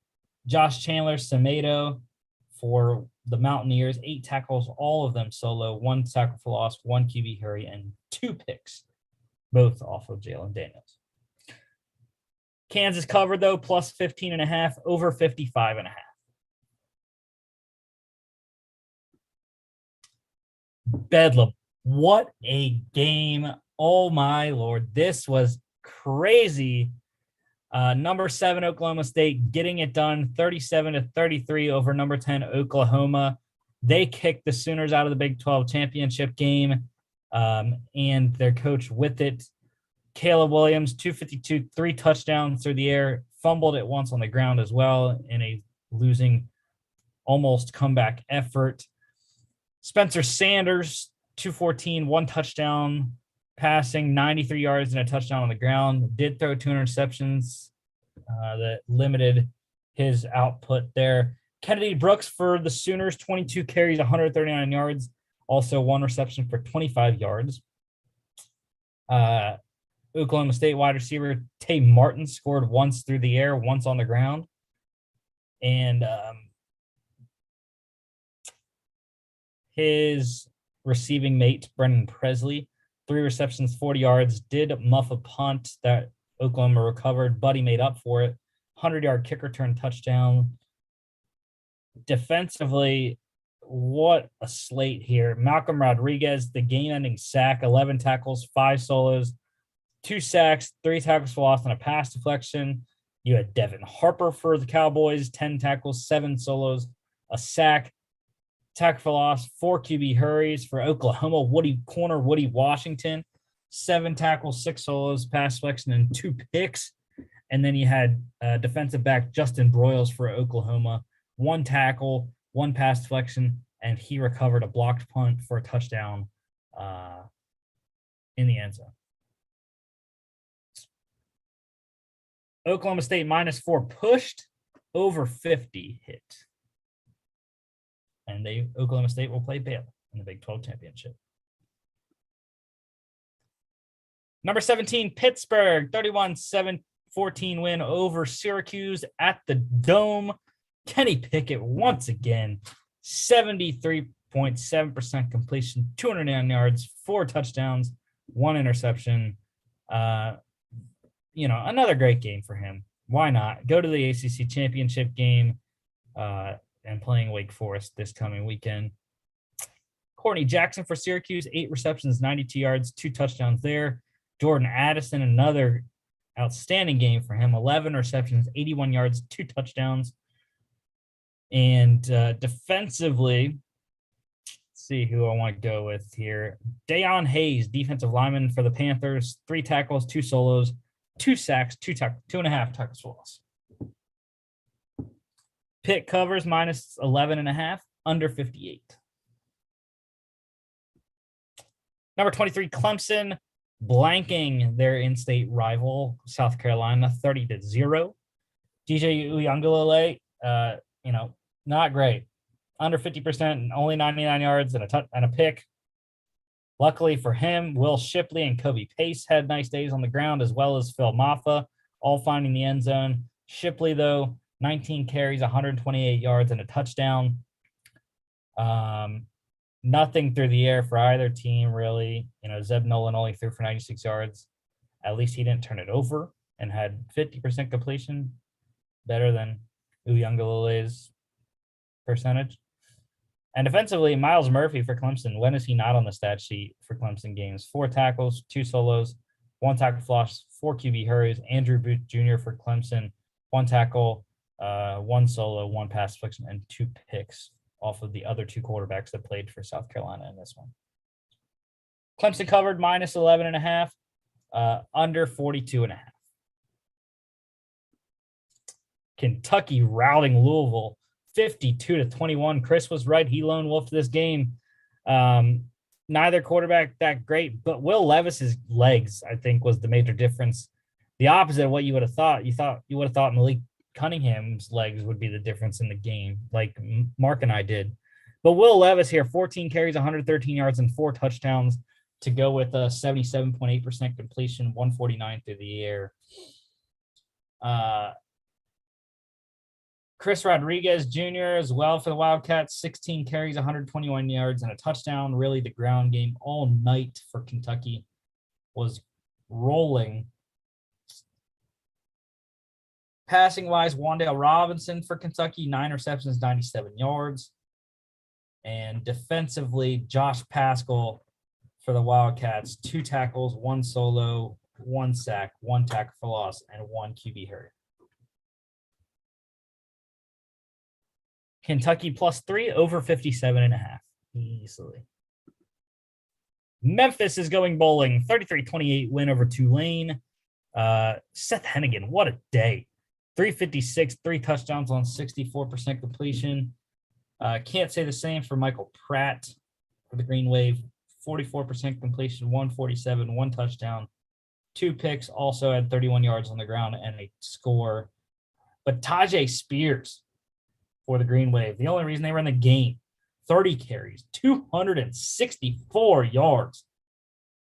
Josh Chandler, Semedo for the Mountaineers, 8 tackles, all of them solo, 1 tackle for loss, 1 QB hurry, and 2 picks, both off of Jalen Daniels. Kansas covered, though, +15.5, over 55.5. Bedlam. What a game. Oh, my Lord. This was crazy. Number 7, Oklahoma State, getting it done, 37-33 over number 10, Oklahoma. They kicked the Sooners out of the Big 12 championship game, and their coach with it. Caleb Williams, 252, 3 touchdowns through the air, fumbled it once on the ground as well in a losing almost comeback effort. Spencer Sanders, 214, 1 touchdown passing, 93 yards and a touchdown on the ground. Did throw 2 interceptions that limited his output there. Kennedy Brooks for the Sooners, 22 carries, 139 yards, also 1 reception for 25 yards. Oklahoma State wide receiver Tay Martin scored once through the air, once on the ground. And his receiving mate, Brendan Presley, 3 receptions, 40 yards, did muff a punt that Oklahoma recovered, but he made up for it 100-yard kick return touchdown. Defensively, what a slate here. Malcolm Rodriguez, the game-ending sack, 11 tackles, 5 solos, 2 sacks, 3 tackles for loss, and a pass deflection. You had Devin Harper for the Cowboys, 10 tackles, 7 solos, a sack, tackle for loss, 4 QB hurries. For Oklahoma, Woody Washington, 7 tackles, 6 solos, pass deflection, and 2 picks. And then you had defensive back Justin Broyles for Oklahoma, 1 tackle, 1 pass deflection, and he recovered a blocked punt for a touchdown in the end zone. Oklahoma State -4 pushed, over 50 hit. And Oklahoma State will play Baylor in the Big 12 championship. Number 17, Pittsburgh, 31-14 win over Syracuse at the Dome. Kenny Pickett once again, 73.7% completion, 209 yards, 4 touchdowns, 1 interception. Another great game for him. Why not? Go to the ACC championship game and playing Wake Forest this coming weekend. Courtney Jackson for Syracuse, 8 receptions, 92 yards, 2 touchdowns there. Jordan Addison, another outstanding game for him, 11 receptions, 81 yards, 2 touchdowns. And defensively, let's see who I want to go with here. Dayon Hayes, defensive lineman for the Panthers, 3 tackles, 2 solos, 2 sacks, 2.5 tackles for loss. Pitt covers -11.5, under 58. Number 23, Clemson, blanking their in-state rival, South Carolina, 30-0. DJ Uiagalelei, not great. Under 50% and only 99 yards and a pick. Luckily for him, Will Shipley and Kobe Pace had nice days on the ground, as well as Phil Maffa, all finding the end zone. Shipley, though, 19 carries, 128 yards, and a touchdown. Nothing through the air for either team, really. Zeb Nolan only threw for 96 yards. At least he didn't turn it over and had 50% completion, better than Uiagalelei's percentage. And defensively, Miles Murphy for Clemson. When is he not on the stat sheet for Clemson games? 4 tackles, 2 solos, 1 tackle for loss, 4 QB hurries. Andrew Booth Jr. for Clemson, 1 tackle, 1 solo, 1 pass deflection, and 2 picks off of the other 2 quarterbacks that played for South Carolina in this one. Clemson covered -11.5, under 42.5. Kentucky routing Louisville 52-21. Chris was right. He lone wolfed this game. Neither quarterback that great, but Will Levis's legs, I think, was the major difference. The opposite of what you would have thought. You would have thought Malik Cunningham's legs would be the difference in the game, like Mark and I did. But Will Levis here, 14 carries, 113 yards, and 4 touchdowns to go with a 77.8% completion, 149 through the air. Chris Rodriguez Jr. as well for the Wildcats, 16 carries, 121 yards, and a touchdown. Really, the ground game all night for Kentucky was rolling. Passing-wise, Wan'Dale Robinson for Kentucky, 9 receptions, 97 yards. And defensively, Josh Paschal for the Wildcats, 2 tackles, 1 solo, 1 sack, 1 tackle for loss, and 1 QB hurry. Kentucky +3, over 57.5, easily. Memphis is going bowling, 33-28 win over Tulane. Seth Hennigan, what a day. 356, 3 touchdowns on 64% completion. Can't say the same for Michael Pratt for the Green Wave. 44% completion, 147, 1 touchdown, 2 picks, also had 31 yards on the ground and a score. But Tajay Spears for the Green Wave, the only reason they were in the game, 30 carries, 264 yards,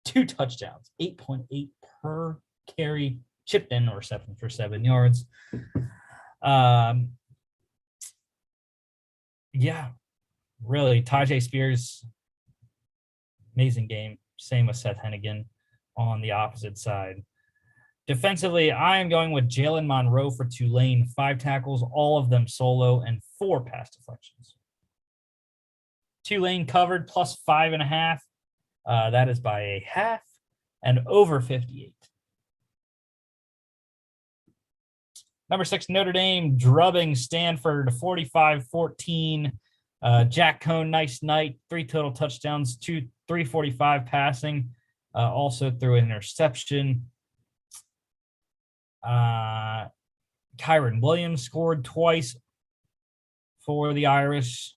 2 touchdowns, 8.8 per carry, chipped in reception for 7 yards. Really, Tajay Spears, amazing game. Same with Seth Hennigan on the opposite side. Defensively, I am going with Jalen Monroe for Tulane. 5 tackles, all of them solo, and 4 pass deflections. Tulane covered plus 5.5. That is by a half and over 58. Number 6, Notre Dame drubbing Stanford 45-14. Jack Cohn, nice night. 3 total touchdowns, 345 passing. Also threw an interception. Kyron Williams scored twice for the Irish.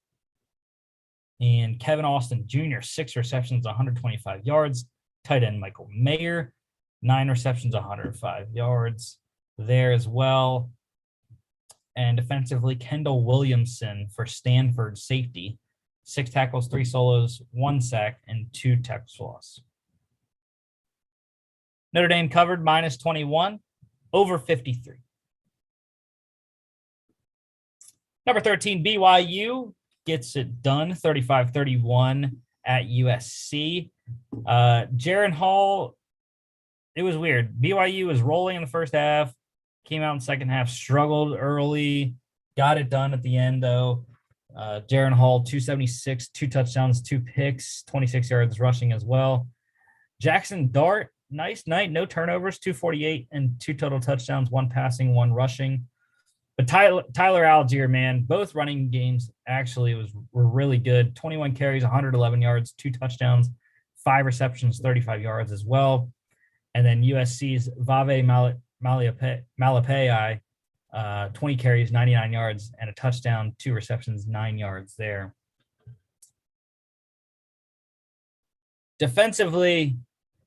And Kevin Austin Jr., 6 receptions, 125 yards. Tight end Michael Mayer, 9 receptions, 105 yards there as well. And defensively, Kendall Williamson for Stanford safety. 6 tackles, 3 solos, 1 sack, and 2 tackles for loss. Notre Dame covered minus 21, over 53. Number 13, BYU gets it done, 35-31 at USC. Jaron Hall, it was weird. BYU was rolling in the first half, came out in the second half, struggled early, got it done at the end, though. Jaron Hall, 276, 2 touchdowns, 2 picks, 26 yards rushing as well. Jackson Dart, nice night, no turnovers, 248 and 2 total touchdowns, 1 passing, 1 rushing. But Tyler Algier, man, both running games actually were really good. 21 carries, 111 yards, 2 touchdowns, 5 receptions, 35 yards as well. And then USC's Vave Malapai, 20 carries, 99 yards, and a touchdown, 2 receptions, 9 yards there. Defensively,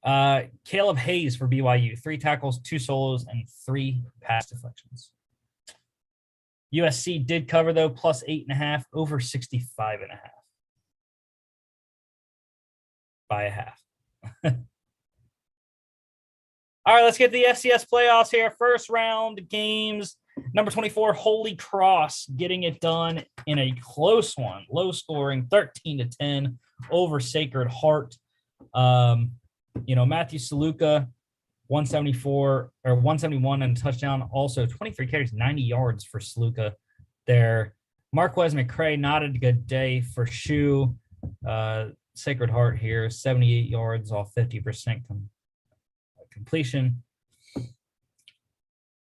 Caleb Hayes for BYU, 3 tackles, 2 solos, and 3 pass deflections. USC did cover, though, plus 8.5, over 65.5. By a half. All right, let's get the FCS playoffs here. First round games. Number 24, Holy Cross, getting it done in a close one. Low scoring, 13-10 over Sacred Heart. Matthew Saluka, 171 and a touchdown. Also 23 carries, 90 yards for Saluka there. Marquez McCray, not a good day for Shoe. Sacred Heart here, 78 yards off 50% completion.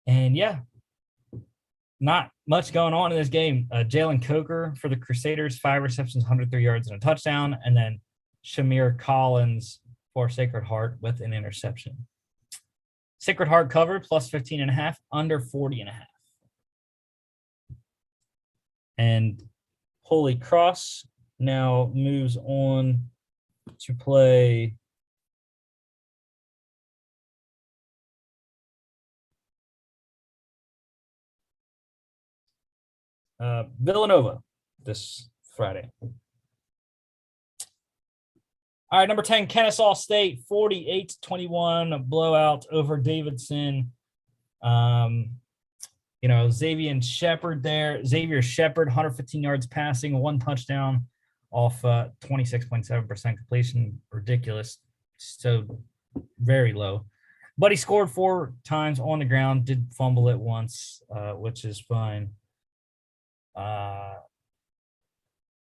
And yeah, not much going on in this game. Jalen Coker for the Crusaders, 5 receptions, 103 yards and a touchdown. And then Shamir Collins for Sacred Heart with an interception. Sacred Heart covered plus 15.5, under 40.5. And Holy Cross now moves on to play Villanova this Friday. All right, number 10, Kennesaw State, 48-21 blowout over Davidson. Xavier Shepard, 115 yards passing, 1 touchdown off 26.7% completion. Ridiculous. So very low. But he scored 4 times on the ground, did fumble it once, which is fine.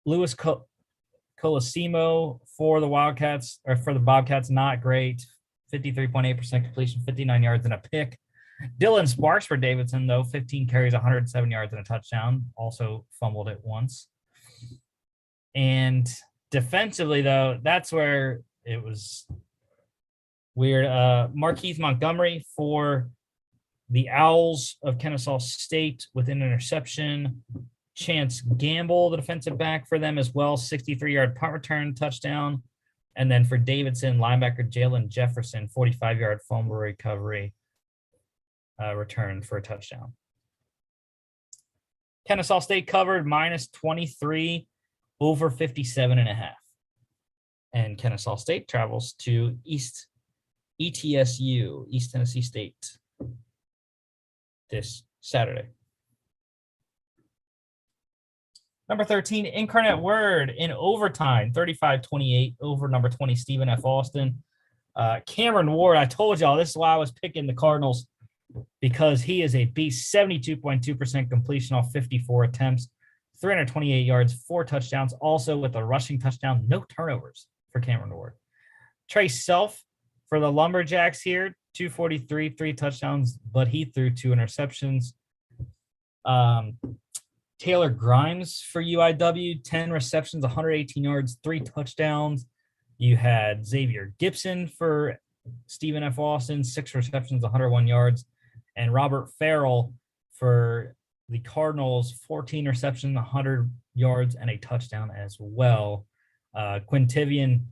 Louis Colosimo for the Bobcats, not great. 53.8% completion, 59 yards and a pick. Dylan Sparks for Davidson, though, 15 carries, 107 yards and a touchdown. Also fumbled it once. And defensively, though, that's where it was weird. Markeith Montgomery for the Owls of Kennesaw State with an interception. Chance Gamble, the defensive back for them as well, 63-yard punt return touchdown. And then for Davidson, linebacker Jalen Jefferson, 45-yard fumble recovery return for a touchdown. Kennesaw State covered minus 23 over 57.5. And Kennesaw State travels to East Tennessee State, this Saturday. Number 13, Incarnate Word in overtime, 35-28 over number 20, Stephen F. Austin. Cameron Ward, I told y'all this is why I was picking the Cardinals, because he is a beast. 72.2% completion off 54 attempts, 328 yards, 4 touchdowns, also with a rushing touchdown, no turnovers for Cameron Ward. Trey Self for the Lumberjacks here, 243, 3 touchdowns, but he threw 2 interceptions. Taylor Grimes for UIW, 10 receptions, 118 yards, 3 touchdowns. You had Xavier Gibson for Stephen F. Austin, 6 receptions, 101 yards. And Robert Farrell for the Cardinals, 14 receptions, 100 yards, and a touchdown as well. Quintivian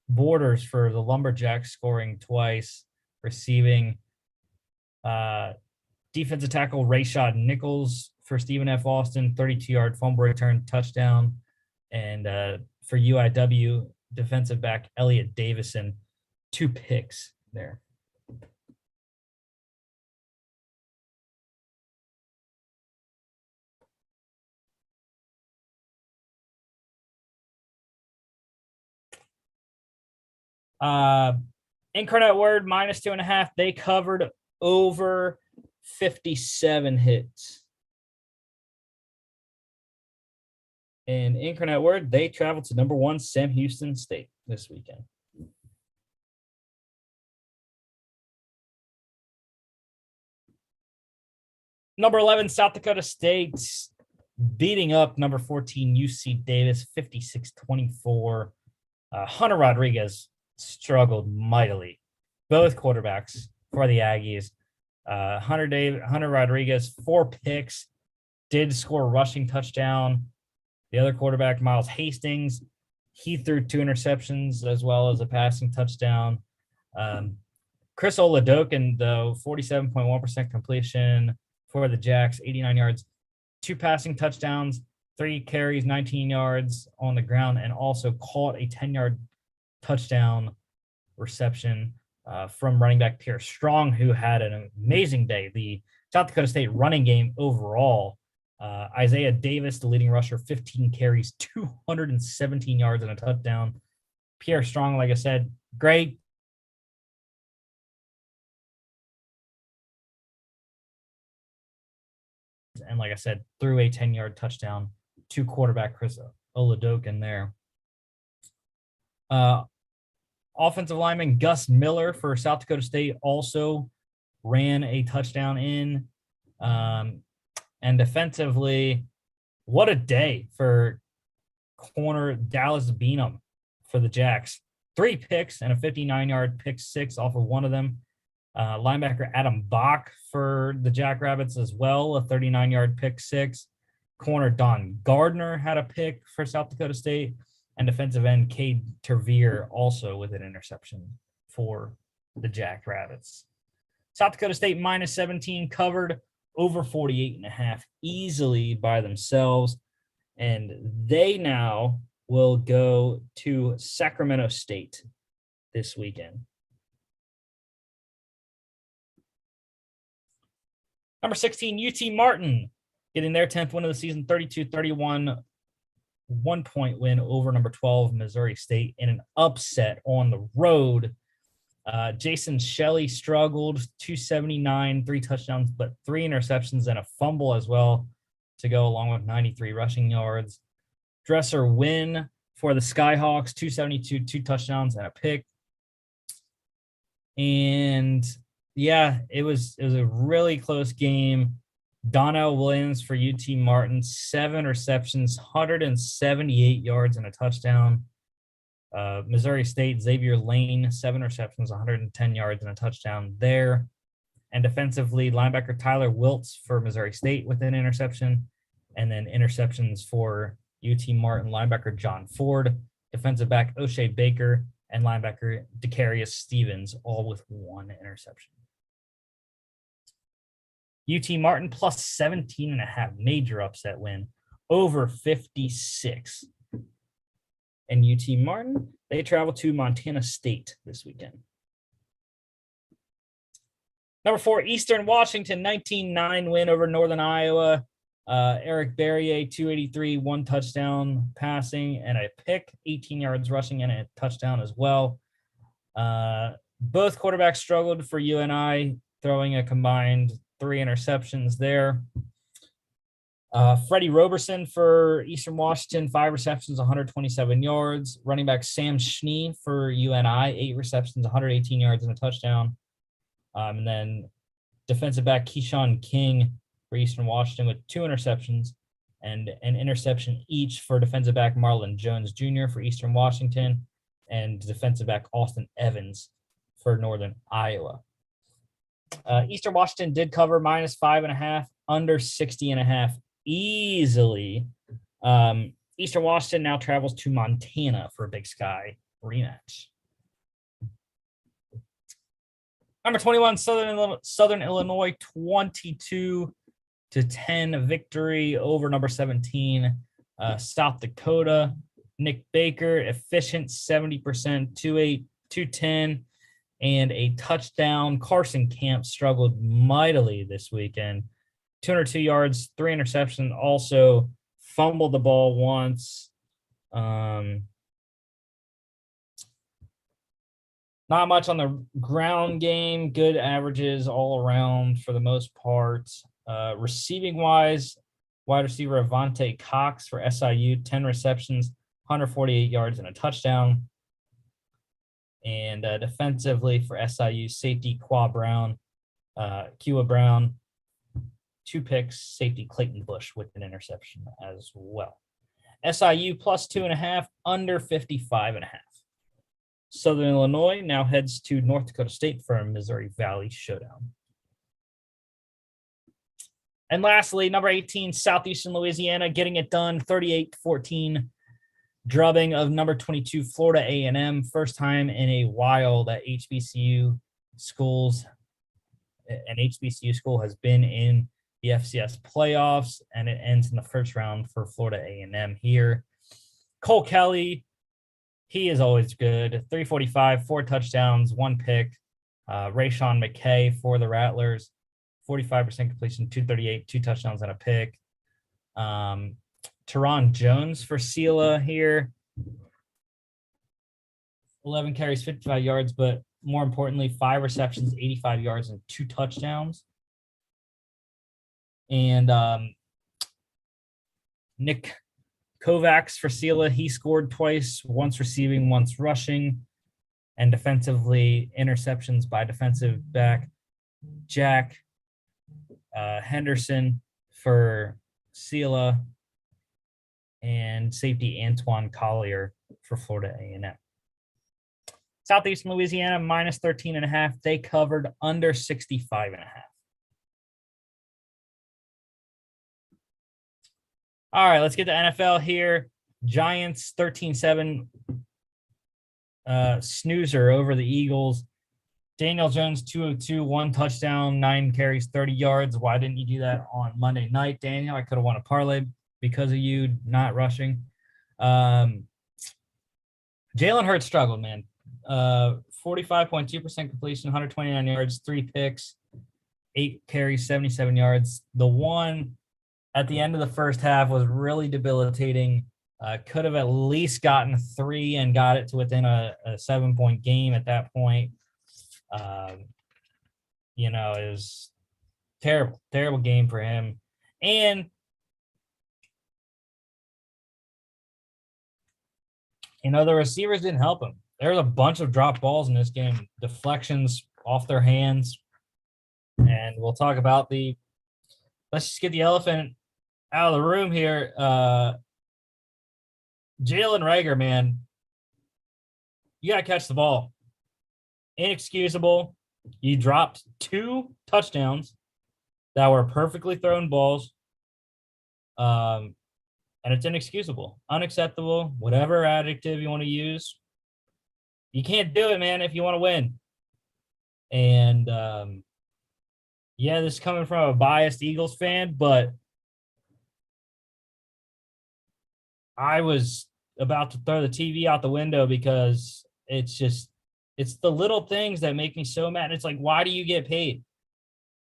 Borders for the Lumberjacks, scoring twice, receiving. Defensive tackle Rayshad Nichols for Stephen F. Austin, 32-yard fumble return touchdown. And for UIW, defensive back Elliot Davison, 2 picks there. Incarnate Word minus 2.5. They covered over 57 hits. And Incarnate Word, they traveled to number 1 Sam Houston State this weekend. Number 11 South Dakota State beating up number 14 UC Davis, 56-24. Hunter Rodriguez struggled mightily. Both quarterbacks for the Aggies. Hunter Rodriguez, 4 picks, did score a rushing touchdown. The other quarterback, Miles Hastings, he threw 2 interceptions as well as a passing touchdown. Chris Oladokin, though, 47.1% completion for the Jacks, 89 yards, 2 passing touchdowns, 3 carries, 19 yards on the ground, and also caught a 10-yard touchdown reception from running back Pierre Strong, who had an amazing day. The South Dakota State running game overall, Isaiah Davis, the leading rusher, 15 carries, 217 yards and a touchdown. Pierre Strong, like I said, great. And like I said, threw a 10-yard touchdown to quarterback Chris Oladokin there. Offensive lineman Gus Miller for South Dakota State also ran a touchdown in. And defensively, what a day for corner Dallas Beanham for the Jacks. 3 picks and a 59-yard pick 6 off of one of them. Linebacker Adam Bach for the Jackrabbits as well, a 39-yard pick 6. Corner Don Gardner had a pick for South Dakota State. And defensive end Cade Tervier also with an interception for the Jackrabbits. South Dakota State minus 17 covered over 48.5 easily by themselves. And they now will go to Sacramento State this weekend. Number 16, UT Martin, getting their 10th win of the season, 32-31, 1-point win over number 12, Missouri State, in an upset on the road. Jason Shelley struggled, 279, 3 touchdowns, but 3 interceptions and a fumble as well to go along with 93 rushing yards. Dresser win for the Skyhawks, 272, 2 touchdowns and a pick. And yeah, it was a really close game. Donnell Williams for UT Martin, 7 receptions, 178 yards and a touchdown. Missouri State, Xavier Lane, 7 receptions, 110 yards and a touchdown there. And defensively, linebacker Tyler Wiltz for Missouri State with an interception. And then interceptions for UT Martin, linebacker John Ford, defensive back O'Shea Baker, and linebacker Decarius Stevens, all with 1 interception. UT Martin plus 17.5, major upset win over 56. And UT Martin, they travel to Montana State this weekend. Number 4, Eastern Washington, 19-9 win over Northern Iowa. Eric Barrier, 283, 1 touchdown passing and a pick, 18 yards rushing and a touchdown as well. Both quarterbacks struggled for UNI, throwing a combined 3 interceptions there. Freddie Roberson for Eastern Washington, 5 receptions, 127 yards. Running back Sam Schnee for UNI, 8 receptions, 118 yards and a touchdown. And then defensive back Keyshawn King for Eastern Washington with 2 interceptions and an interception each for defensive back Marlon Jones Jr. for Eastern Washington and defensive back Austin Evans for Northern Iowa. Eastern Washington did cover -5.5, under 60.5 easily. Eastern Washington now travels to Montana for a Big Sky rematch. Number 21, Southern Illinois, 22-10 victory over number 17, South Dakota. Nick Baker, efficient, 70%, 210, and a touchdown. Carson Camp struggled mightily this weekend. 202 yards, 3 interceptions, also fumbled the ball once. Not much on the ground game. Good averages all around for the most part. Receiving-wise, wide receiver Avante Cox for SIU, 10 receptions, 148 yards and a touchdown. And defensively for SIU, safety Kua Brown, 2 picks, safety Clayton Bush with an interception as well. SIU +2.5, under 55.5. Southern Illinois now heads to North Dakota State for a Missouri Valley showdown. And lastly, number 18, Southeastern Louisiana, getting it done, 38-14, drubbing of number 22, Florida A&M. First time in a while that an HBCU school has been in the FCS playoffs, and it ends in the first round for Florida A&M here. Cole Kelly, he is always good. 345, 4 touchdowns, 1 pick. Rayshawn McKay for the Rattlers, 45% completion, 238, 2 touchdowns and a pick. Teron Jones for Sela here, 11 carries, 55 yards, but more importantly, 5 receptions, 85 yards, and 2 touchdowns. And Nick Kovacs for Sela, he scored twice, once receiving, once rushing. And defensively, interceptions by defensive back Jack Henderson for Sela, and safety Antoine Collier for Florida A&M. Southeastern Louisiana, -13.5. They covered under 65.5. All right, let's get to NFL here. Giants, 13-7. Snoozer over the Eagles. Daniel Jones, 202, 1 touchdown, 9 carries, 30 yards. Why didn't you do that on Monday night, Daniel? I could have won a parlay because of you not rushing. Jalen Hurts struggled, man. 45.2% completion, 129 yards, 3 picks, 8 carries, 77 yards. The one at the end of the first half was really debilitating. Could have at least gotten 3 and got it to within a 7-point game at that point. It was terrible game for him. And, the receivers didn't help him. There was a bunch of drop balls in this game, deflections off their hands. And we'll talk about let's just get the elephant out of the room here. Jalen Reagor, man, you got to catch the ball. Inexcusable. You dropped 2 touchdowns that were perfectly thrown balls. And it's inexcusable, unacceptable, whatever adjective you want to use. You can't do it, man, if you want to win. And, this is coming from a biased Eagles fan, but I was about to throw the TV out the window because it's the little things that make me so mad. It's like, why do you get paid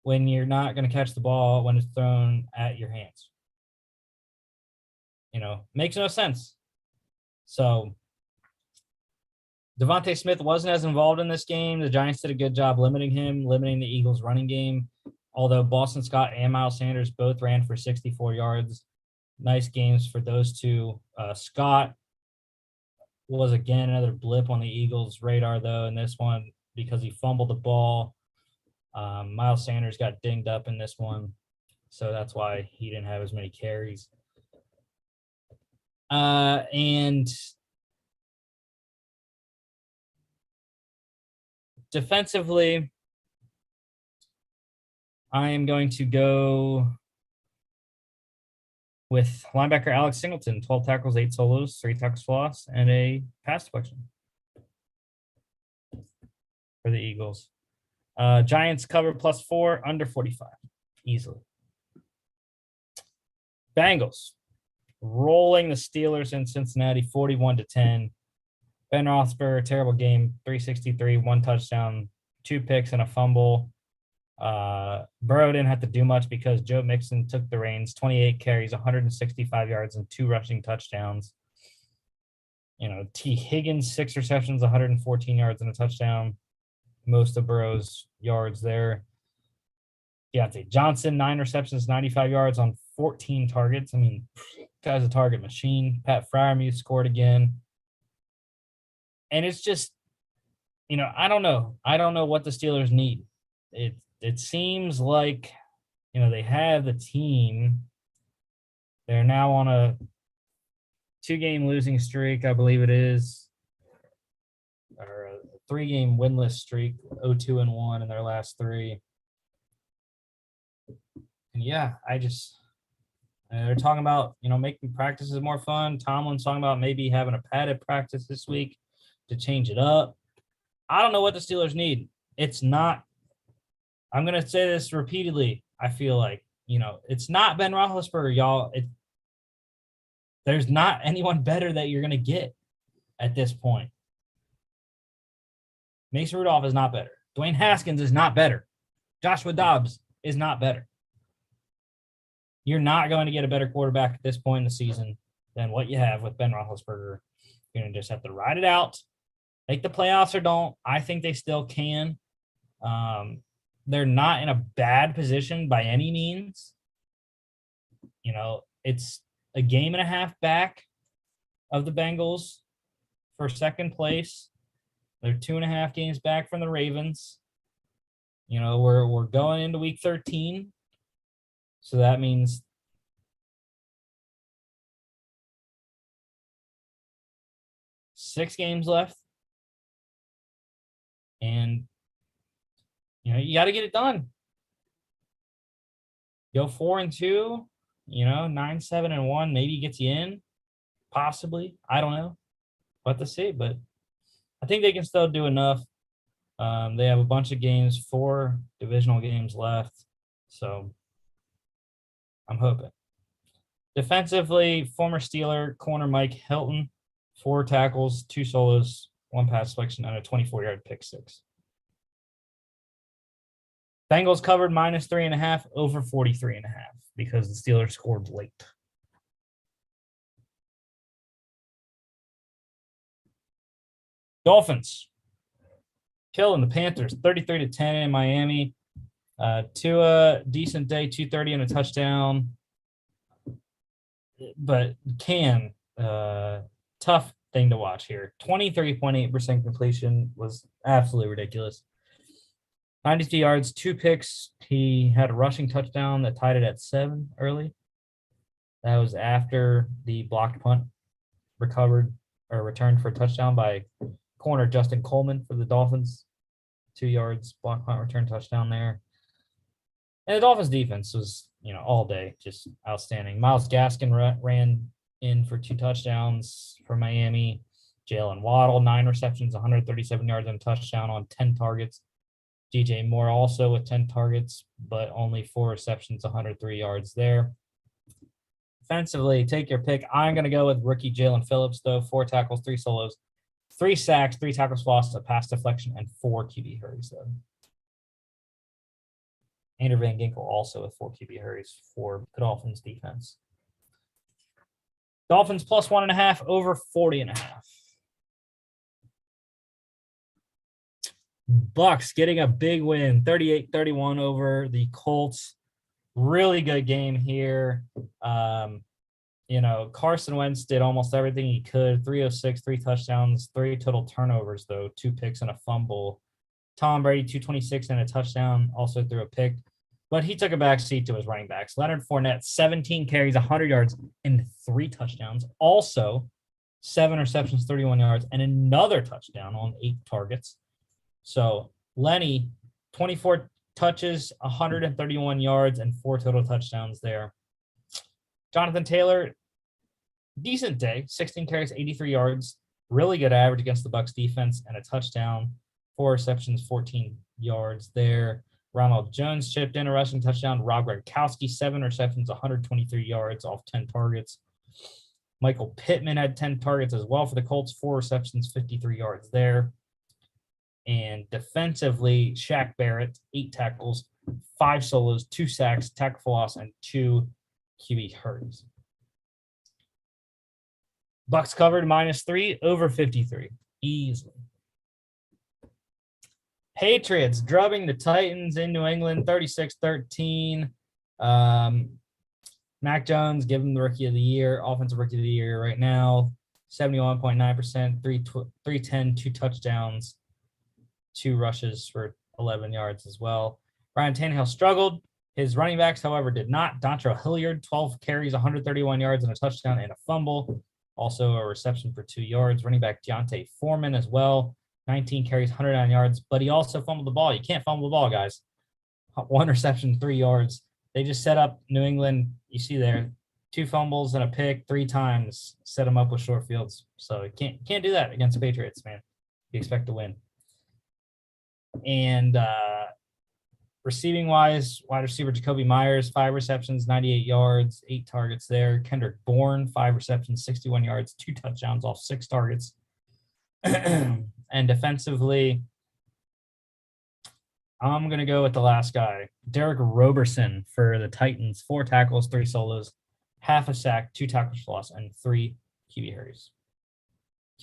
when you're not going to catch the ball when it's thrown at your hands? Makes no sense. So Devontae Smith wasn't as involved in this game. The Giants did a good job limiting him, limiting the Eagles' running game. Although Boston Scott and Miles Sanders both ran for 64 yards. Nice games for those two. Scott was, again, another blip on the Eagles' radar, though, in this one because he fumbled the ball. Miles Sanders got dinged up in this one, so that's why he didn't have as many carries. And defensively, I am going to go with linebacker Alex Singleton, 12 tackles, 8 solos, 3 tackles for loss, and a pass deflection for the Eagles. Giants cover +4, under 45, easily. Bengals rolling the Steelers in Cincinnati, 41-10. Ben Roethlisberger, terrible game, 363, 1 touchdown, 2 picks, and a fumble. Burrow didn't have to do much because Joe Mixon took the reins, 28 carries, 165 yards, and 2 rushing touchdowns. T. Higgins, 6 receptions, 114 yards, and a touchdown. Most of Burrow's yards there. Deontay Johnson, 9 receptions, 95 yards on 14 targets. I mean, guy's a target machine. Pat Freiermuth scored again. And it's just, I don't know. I don't know what the Steelers need. It seems like, they have the team. They're now on a 2-game losing streak, I believe it is, or a 3-game winless streak, 0-2-1 in their last 3. And yeah, they're talking about, making practices more fun. Tomlin's talking about maybe having a padded practice this week to change it up. I don't know what the Steelers need. It's not, I'm going to say this repeatedly, I feel like, it's not Ben Roethlisberger, y'all. There's not anyone better that you're going to get at this point. Mason Rudolph is not better. Dwayne Haskins is not better. Joshua Dobbs is not better. You're not going to get a better quarterback at this point in the season than what you have with Ben Roethlisberger. You're going to just have to ride it out, make the playoffs or don't. I think they still can. They're not in a bad position by any means. It's a game and a half back of the Bengals for second place. They're 2.5 games back from the Ravens. We're going into week 13. So that means six games left. And, you got to get it done. Go 4-2, 9-7-1, maybe gets you in. Possibly. I don't know. We'll have to see, but I think they can still do enough. They have a bunch of games, 4 divisional games left. So I'm hoping. Defensively, former Steeler corner Mike Hilton, 4 tackles, 2 solos, 1 pass deflection, and a 24-yard pick 6. Bengals covered -3.5 over 43.5 because the Steelers scored late. Dolphins killing the Panthers 33-10 in Miami. Tua, decent day, 230 and a touchdown. But Cam, tough thing to watch here. 23.8% completion was absolutely ridiculous. 92 yards, 2 picks. He had a rushing touchdown that tied it at 7 early. That was after the blocked punt returned for a touchdown by corner Justin Coleman for the Dolphins. 2 yards, blocked punt, return touchdown there. And the Dolphins defense was, all day just outstanding. Myles Gaskin ran in for 2 touchdowns for Miami. Jalen Waddle, 9 receptions, 137 yards and a touchdown on 10 targets. DJ Moore also with 10 targets, but only 4 receptions, 103 yards there. Defensively, take your pick. I'm going to go with rookie Jalen Phillips, though. 4 tackles, 3 solos, 3 sacks, 3 tackles lost, a pass deflection, and 4 QB hurries, though. Andrew Van Ginkel also with 4 QB hurries for the Dolphins defense. Dolphins +1.5 over 40.5. Bucks getting a big win, 38-31 over the Colts. Really good game here. Carson Wentz did almost everything he could. 306, 3 touchdowns, 3 total turnovers, though, 2 picks and a fumble. Tom Brady, 226 and a touchdown, also threw a pick. But he took a back seat to his running backs. Leonard Fournette, 17 carries, 100 yards, and 3 touchdowns. Also, 7 receptions, 31 yards, and another touchdown on 8 targets. So Lenny, 24 touches, 131 yards, and 4 total touchdowns there. Jonathan Taylor, decent day, 16 carries, 83 yards, really good average against the Bucs defense, and a touchdown. 4 receptions, 14 yards there. Ronald Jones chipped in a rushing touchdown. Rob Gronkowski, 7 receptions, 123 yards off 10 targets. Michael Pittman had 10 targets as well for the Colts, 4 receptions, 53 yards there. And defensively, Shaq Barrett, 8 tackles, 5 solos, 2 sacks, tackle for loss, and 2 QB hurries. Bucks covered -3 over 53 easily. Patriots drubbing the Titans in New England, 36-13. Mac Jones, give him the rookie of the year, offensive rookie of the year right now, 71.9%, 310, 2 touchdowns, 2 rushes for 11 yards as well. Ryan Tannehill struggled. His running backs, however, did not. Dontrell Hilliard, 12 carries, 131 yards, and a touchdown and a fumble. Also a reception for 2 yards. Running back Deontay Foreman as well, 19 carries, 109 yards, but he also fumbled the ball. You can't fumble the ball, guys. 1 reception, 3 yards. They just set up New England. You see there, 2 fumbles and a pick 3 times. Set them up with short fields. So you can't do that against the Patriots, man. You expect to win. And receiving wise, wide receiver Jacoby Myers, 5 receptions, 98 yards, 8 targets there. Kendrick Bourne, 5 receptions, 61 yards, 2 touchdowns off 6 targets. And defensively, I'm going to go with the last guy, Derek Roberson for the Titans. 4 tackles, 3 solos, half a sack, 2 tackles for loss, and 3 QB hurries.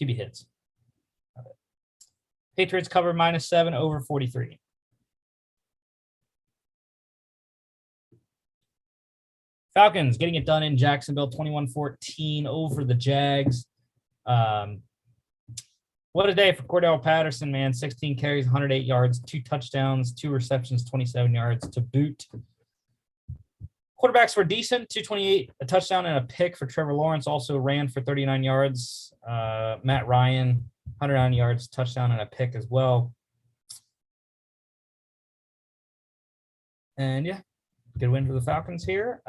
QB hits. Patriots cover -7 over 43. Falcons getting it done in Jacksonville, 21-14 over the Jags. What a day for Cordell Patterson, man. 16 carries, 108 yards, 2 touchdowns, 2 receptions, 27 yards to boot. Quarterbacks were decent, 228, a touchdown and a pick for Trevor Lawrence. Also ran for 39 yards. Matt Ryan, 109 yards, touchdown and a pick as well. And yeah, good win for the Falcons here.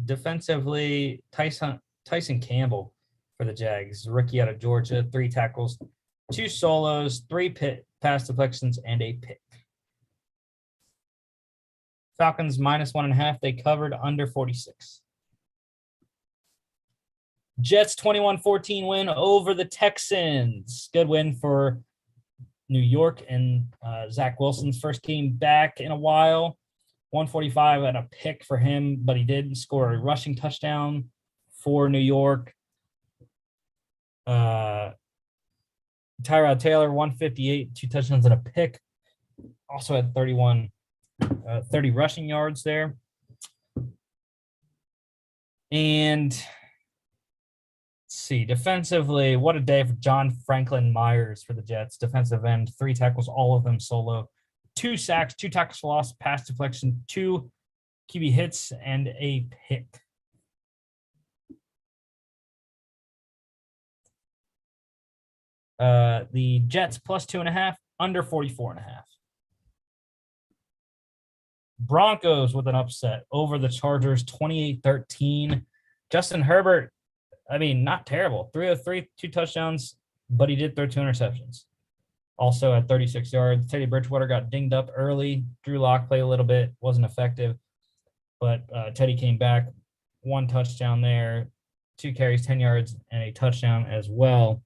Defensively, Tyson Campbell for the Jags, rookie out of Georgia, 3 tackles, 2 solos, 3 pass deflections, and a pick. Falcons -1.5. They covered under 46. Jets 21-14 win over the Texans. Good win for New York and Zach Wilson's first game back in a while. 145 and a pick for him, but he did score a rushing touchdown for New York. Tyrod Taylor, 158, 2 touchdowns and a pick. Also had 30 rushing yards there. And let's see, defensively, what a day for John Franklin Myers for the Jets. Defensive end, 3 tackles, all of them solo. 2 sacks, 2 tackles for loss, pass deflection, 2 QB hits, and a pick. The Jets +2.5, under 44.5. Broncos with an upset over the Chargers, 28-13. Justin Herbert, I mean, not terrible. 303, 2 touchdowns, but he did throw 2 interceptions. Also at 36 yards. Teddy Bridgewater got dinged up early. Drew Lock played a little bit, wasn't effective. But Teddy came back, 1 touchdown there, 2 carries, 10 yards, and a touchdown as well.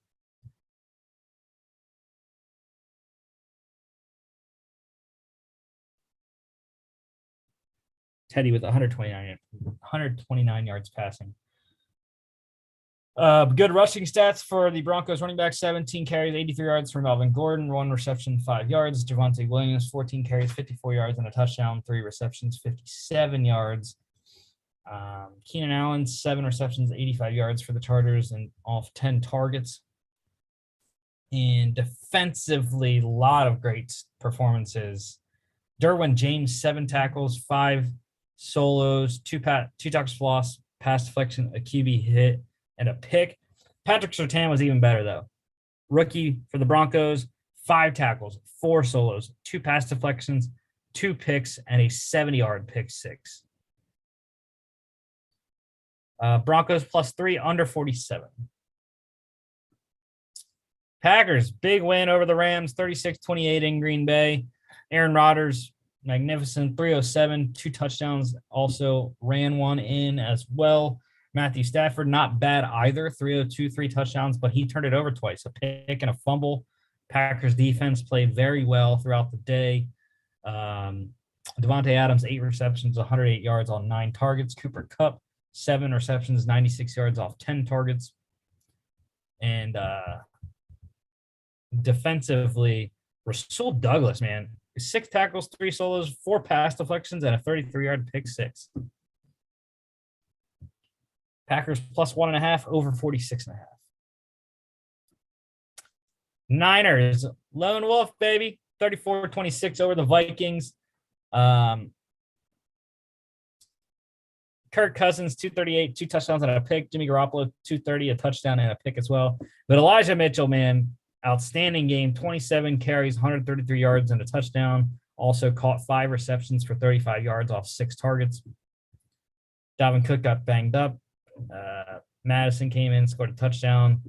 Teddy with 129 yards passing. Good rushing stats for the Broncos running back, 17 carries, 83 yards for Melvin Gordon, 1 reception, 5 yards. Javonte Williams, 14 carries, 54 yards and a touchdown, 3 receptions, 57 yards. Keenan Allen, 7 receptions, 85 yards for the Chargers and off 10 targets. And defensively, a lot of great performances. Derwin James, 7 tackles, 5 solos, 2 tackles for loss, pass deflection, a QB hit, and a pick. Patrick Surtain was even better, though. Rookie for the Broncos, 5 tackles, 4 solos, 2 pass deflections, 2 picks, and a 70-yard pick six. Broncos +3, under 47. Packers, big win over the Rams, 36-28 in Green Bay. Aaron Rodgers, magnificent, 307, 2 touchdowns, also ran one in as well. Matthew Stafford, not bad either, 302, 3 touchdowns, but he turned it over twice, a pick and a fumble. Packers defense played very well throughout the day. Devontae Adams, 8 receptions, 108 yards on 9 targets. Cooper Kupp, 7 receptions, 96 yards off 10 targets. And defensively, Rasul Douglas, man, 6 tackles, 3 solos, 4 pass deflections, and a 33-yard pick six. Packers +1.5, over 46.5. Niners, lone wolf, baby, 34-26 over the Vikings. Kirk Cousins, 238, 2 touchdowns and a pick. Jimmy Garoppolo, 230, a touchdown and a pick as well. But Elijah Mitchell, man, outstanding game, 27 carries, 133 yards and a touchdown. Also caught 5 receptions for 35 yards off 6 targets. Dalvin Cook got banged up. Madison came in, scored a touchdown.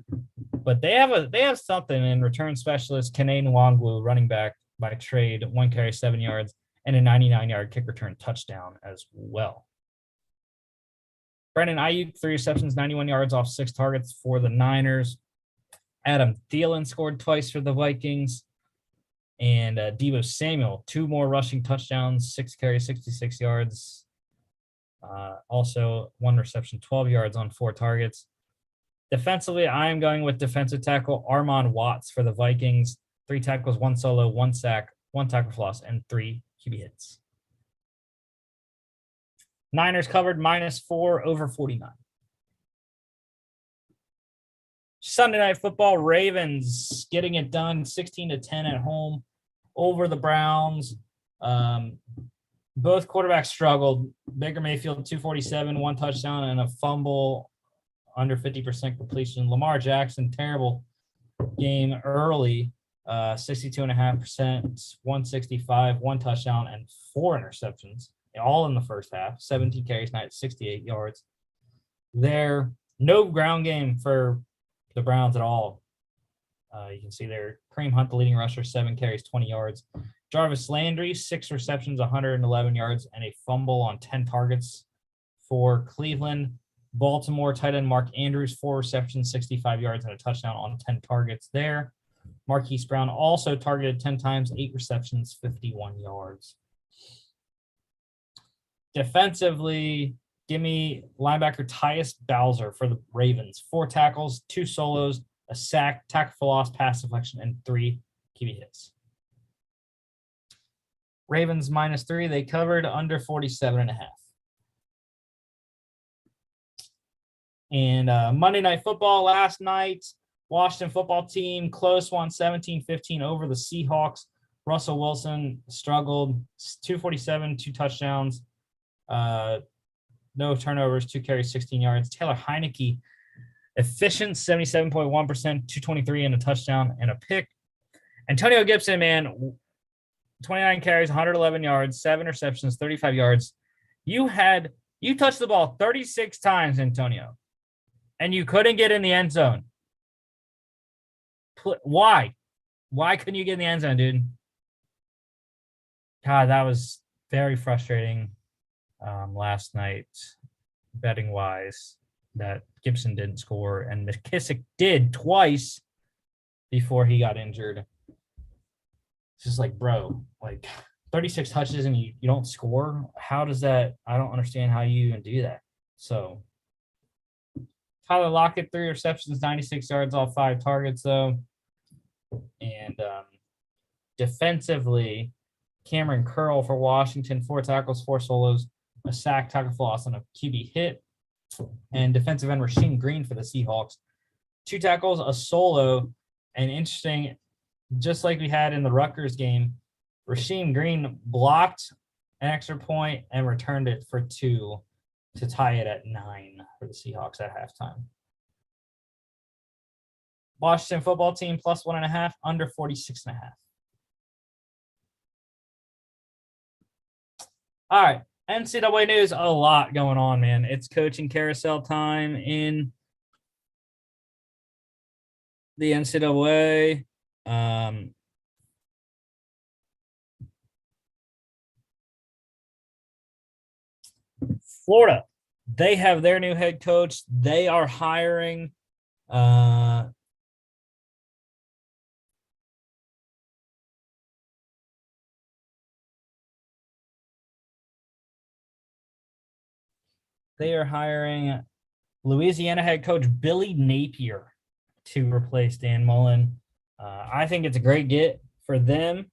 But they have something in return specialist, Kenane Nwangwu, running back by trade, 1 carry, 7 yards, and a 99-yard kick return touchdown as well. Brandon Ayuk, 3 receptions, 91 yards off 6 targets for the Niners. Adam Thielen scored twice for the Vikings. And Deebo Samuel, 2 more rushing touchdowns, 6 carries, 66 yards. Also 1 reception, 12 yards on 4 targets. Defensively, I am going with defensive tackle Armon Watts for the Vikings. 3 tackles, 1 solo, 1 sack, 1 tackle for loss, and 3 QB hits. Niners covered -4, over 49. Sunday Night Football, Ravens getting it done, 16-10 at home over the Browns. Both quarterbacks struggled. Baker Mayfield, 247, 1 touchdown and a fumble, under 50% completion. Lamar Jackson, terrible game early, 62.5%, 165, 1 touchdown and 4 interceptions, all in the first half. 17 carries, 68 yards. There, no ground game for the Browns at all. You can see there, Kareem Hunt, the leading rusher, 7 carries, 20 yards. Jarvis Landry, 6 receptions, 111 yards, and a fumble on 10 targets for Cleveland. Baltimore tight end Mark Andrews, 4 receptions, 65 yards, and a touchdown on 10 targets there. Marquise Brown also targeted 10 times, 8 receptions, 51 yards. Defensively, give me linebacker Tyus Bowser for the Ravens. 4 tackles, 2 solos, a sack, tackle for loss, pass deflection, and 3 QB hits. Ravens -3, they covered, under 47.5. And Monday Night Football last night, Washington football team, close one, 17-15 over the Seahawks. Russell Wilson struggled, 247, 2 touchdowns, no turnovers, 2 carries, 16 yards. Taylor Heineke, efficient, 77.1%, 223 and a touchdown and a pick. Antonio Gibson, man, 29 carries, 111 yards, 7 receptions, 35 yards. You touched the ball 36 times, Antonio, and you couldn't get in the end zone. Why? Why couldn't you get in the end zone, dude? God, that was very frustrating last night, betting-wise, that Gibson didn't score, and McKissick did twice before he got injured. It's just like, bro, like 36 touches and you don't score? How does that – I don't understand how you even do that. So, Tyler Lockett, 3 receptions, 96 yards off 5 targets, though. And defensively, Cameron Curl for Washington, 4 tackles, 4 solos, a sack, tackle for loss, and a QB hit. And defensive end Rasheem Green for the Seahawks, 2 tackles, a solo, and interesting, just like we had in the Rutgers game, Rasheem Green blocked an extra point and returned it for 2 to tie it at 9 for the Seahawks at halftime. Washington football team plus 1.5, under 46.5. All right, NCAA news, a lot going on, man. It's coaching carousel time in the NCAA. Florida, they have their new head coach. They are hiring Louisiana head coach Billy Napier to replace Dan Mullen. I think it's a great get for them.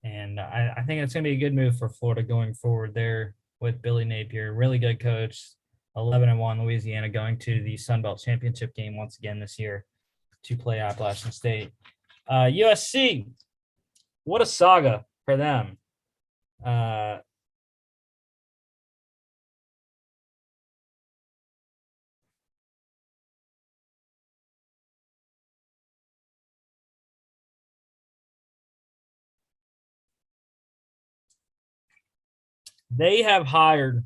And I think it's going to be a good move for Florida going forward there with Billy Napier. Really good coach. 11-1 Louisiana going to the Sun Belt Championship game once again this year to play Appalachian State. USC, what a saga for them. They have hired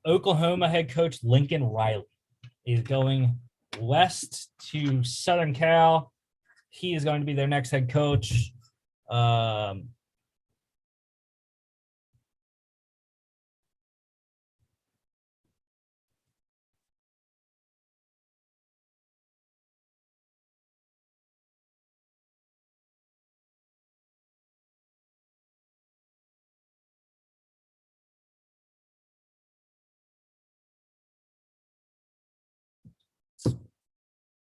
Oklahoma head coach Lincoln Riley is going west to Southern Cal. He is going to be their next head coach.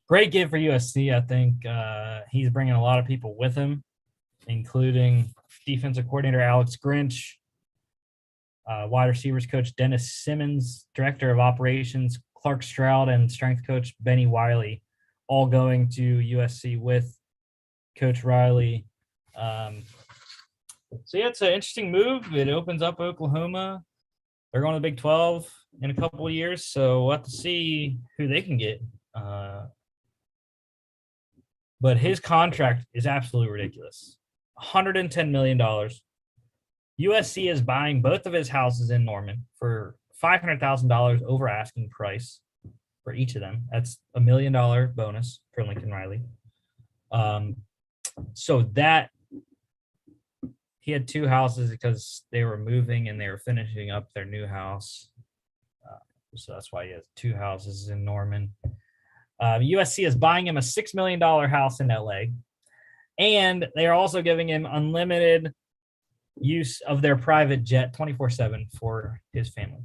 Great get for USC. I think he's bringing a lot of people with him, including defensive coordinator Alex Grinch, wide receivers coach Dennis Simmons, director of operations Clark Stroud, and strength coach Benny Wiley, all going to USC with Coach Riley. So, yeah, it's an interesting move. It opens up Oklahoma. They're going to the Big 12 in a couple of years, so we'll have to see who they can get. But his contract is absolutely ridiculous. $110 million. USC is buying both of his houses in Norman for $500,000 over asking price for each of them. That's $1 million bonus for Lincoln Riley. So that he had 2 houses because they were moving and they were finishing up their new house. So that's why he has 2 houses in Norman. USC is buying him a $6 million house in LA. And they are also giving him unlimited use of their private jet 24/7 for his family.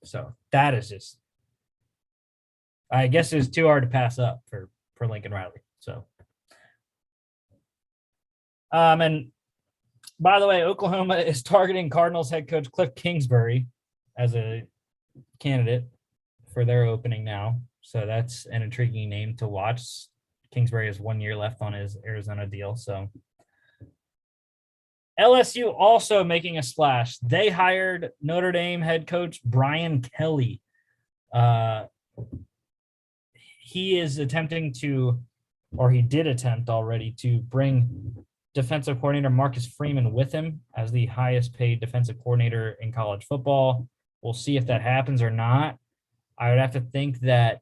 So that is just, I guess it's too hard to pass up for Lincoln Riley. So, and by the way, Oklahoma is targeting Cardinals head coach Cliff Kingsbury as a candidate for their opening now. So that's an intriguing name to watch. Kingsbury has 1 year left on his Arizona deal. So LSU also making a splash. They hired Notre Dame head coach Brian Kelly. He is attempting to or he did attempt already to bring defensive coordinator Marcus Freeman with him as the highest paid defensive coordinator in college football. We'll see if that happens or not. I would have to think that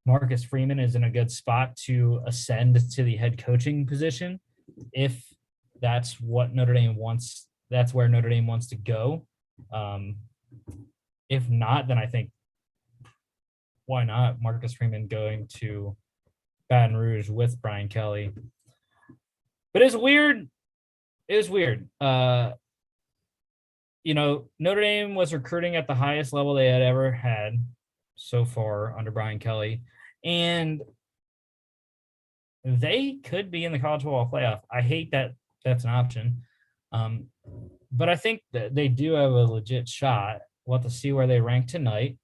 Marcus Freeman is in a good spot to ascend to the head coaching position if that's what Notre Dame wants. That's where Notre Dame wants to go. If not, then I think why not Marcus Freeman going to Baton Rouge with Brian Kelly. But it's weird. It was weird. Notre Dame was recruiting at the highest level they had ever had so far under Brian Kelly, and they could be in the college football playoff. I hate that that's an option, but I think that they do have a legit shot. We'll have to see where they rank tonight.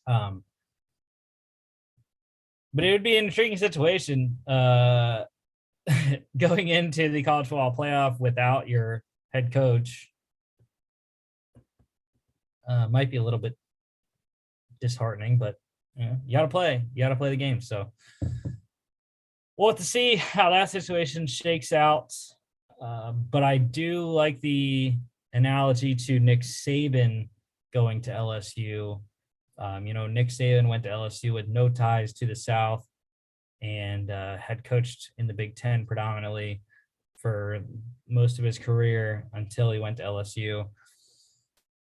But it would be an intriguing situation going into the college football playoff without your head coach. Might be a little bit disheartening, but you got to play. You got to play the game. So we'll have to see how that situation shakes out. But I do like the analogy to Nick Saban going to LSU. Nick Saban went to LSU with no ties to the South and had coached in the Big Ten predominantly for most of his career until he went to LSU.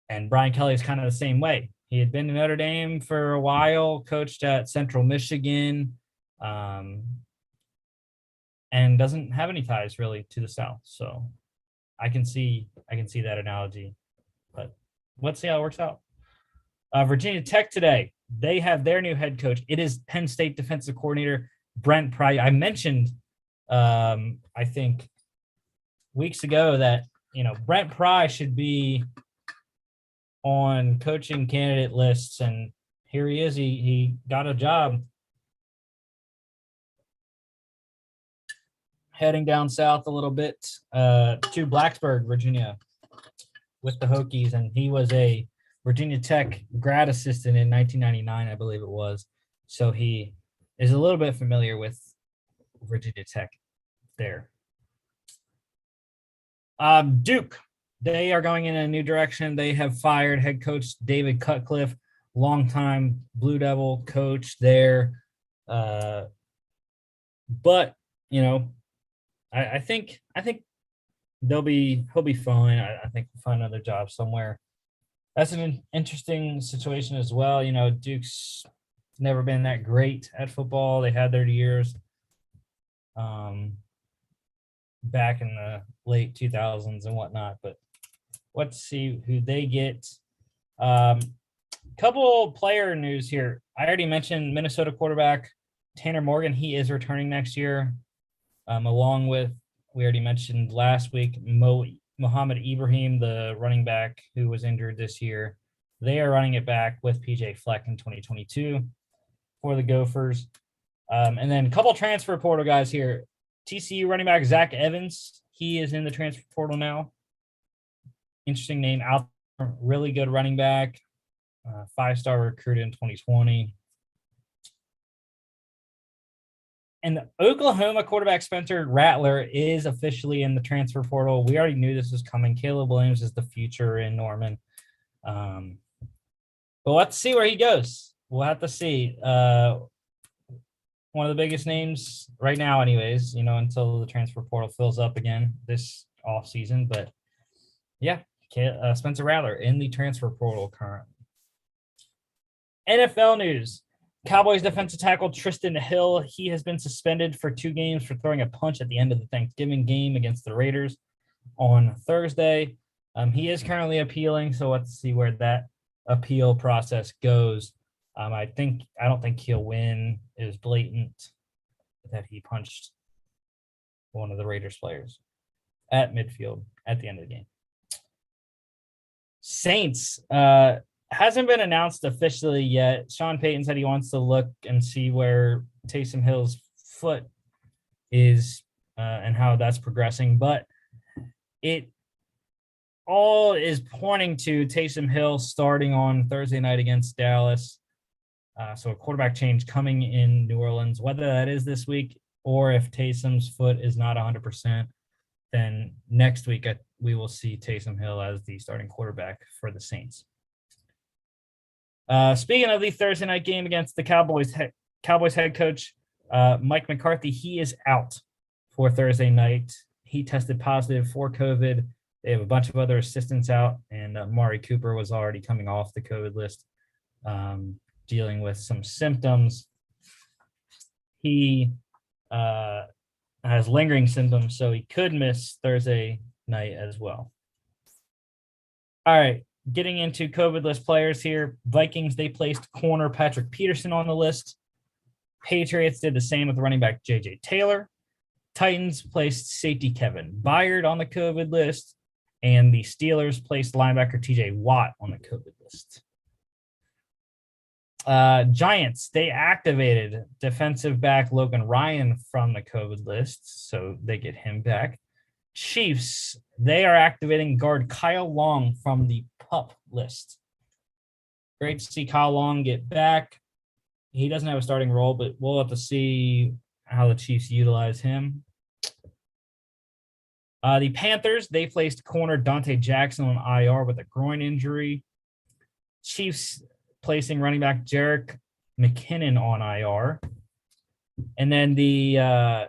And Brian Kelly is kind of the same way. He had been to Notre Dame for a while, coached at Central Michigan, and doesn't have any ties really to the South. So I can see that analogy, but let's see how it works out. Virginia Tech today, they have their new head coach. It is Penn State defensive coordinator Brent Pry. I mentioned, I think weeks ago that, Brent Pry should be on coaching candidate lists, and here he is. He got a job heading down south a little bit to Blacksburg, Virginia, with the Hokies, and he was a Virginia Tech grad assistant in 1999, I believe it was. So he is a little bit familiar with Virginia Tech there. Duke, they are going in a new direction. They have fired head coach David Cutcliffe, longtime Blue Devil coach there. But I think he'll be fine. I think we'll find another job somewhere. That's an interesting situation as well. Duke's never been that great at football. They had their years back in the late 2000s and whatnot, but let's see who they get. Couple player news here. I already mentioned Minnesota quarterback Tanner Morgan. He is returning next year, along with, we already mentioned last week, Mohamed Ibrahim, the running back who was injured this year. They are running it back with PJ Fleck in 2022 for the Gophers. And then a couple transfer portal guys here. TCU running back Zach Evans. He is in the transfer portal now. Interesting name. Out, really good running back. 5-star recruit in 2020. And the Oklahoma quarterback Spencer Rattler is officially in the transfer portal. We already knew this was coming. Caleb Williams is the future in Norman. But let's see where he goes. We'll have to see. One of the biggest names right now anyways, until the transfer portal fills up again this offseason. But, yeah, Spencer Rattler in the transfer portal currently. NFL news. Cowboys defensive tackle Tristan Hill, he has been suspended for 2 games for throwing a punch at the end of the Thanksgiving game against the Raiders on Thursday. He is currently appealing, so let's see where that appeal process goes. I don't think he'll win. It was blatant that he punched one of the Raiders players at midfield at the end of the game. Saints, hasn't been announced officially yet. Sean Payton said he wants to look and see where Taysom Hill's foot is and how that's progressing. But it all is pointing to Taysom Hill starting on Thursday night against Dallas. So a quarterback change coming in New Orleans, whether that is this week or if Taysom's foot is not 100%, then next week we will see Taysom Hill as the starting quarterback for the Saints. Speaking of the Thursday night game against the Cowboys head coach, Mike McCarthy, he is out for Thursday night. He tested positive for COVID. They have a bunch of other assistants out, and Mari Cooper was already coming off the COVID list, dealing with some symptoms. He has lingering symptoms, so he could miss Thursday night as well. All right, getting into COVID list players here. Vikings, they placed corner Patrick Peterson on the list. Patriots did the same with running back J.J. Taylor. Titans placed safety Kevin Byard on the COVID list. And the Steelers placed linebacker T.J. Watt on the COVID list. Giants, they activated defensive back Logan Ryan from the COVID list, so they get him back. Chiefs, they are activating guard Kyle Long from the PUP list. Great to see Kyle Long get back. He doesn't have a starting role, but we'll have to see how the Chiefs utilize him. The Panthers, they placed corner Dante Jackson on IR with a groin injury. Chiefs placing running back Jerick McKinnon on IR. And then the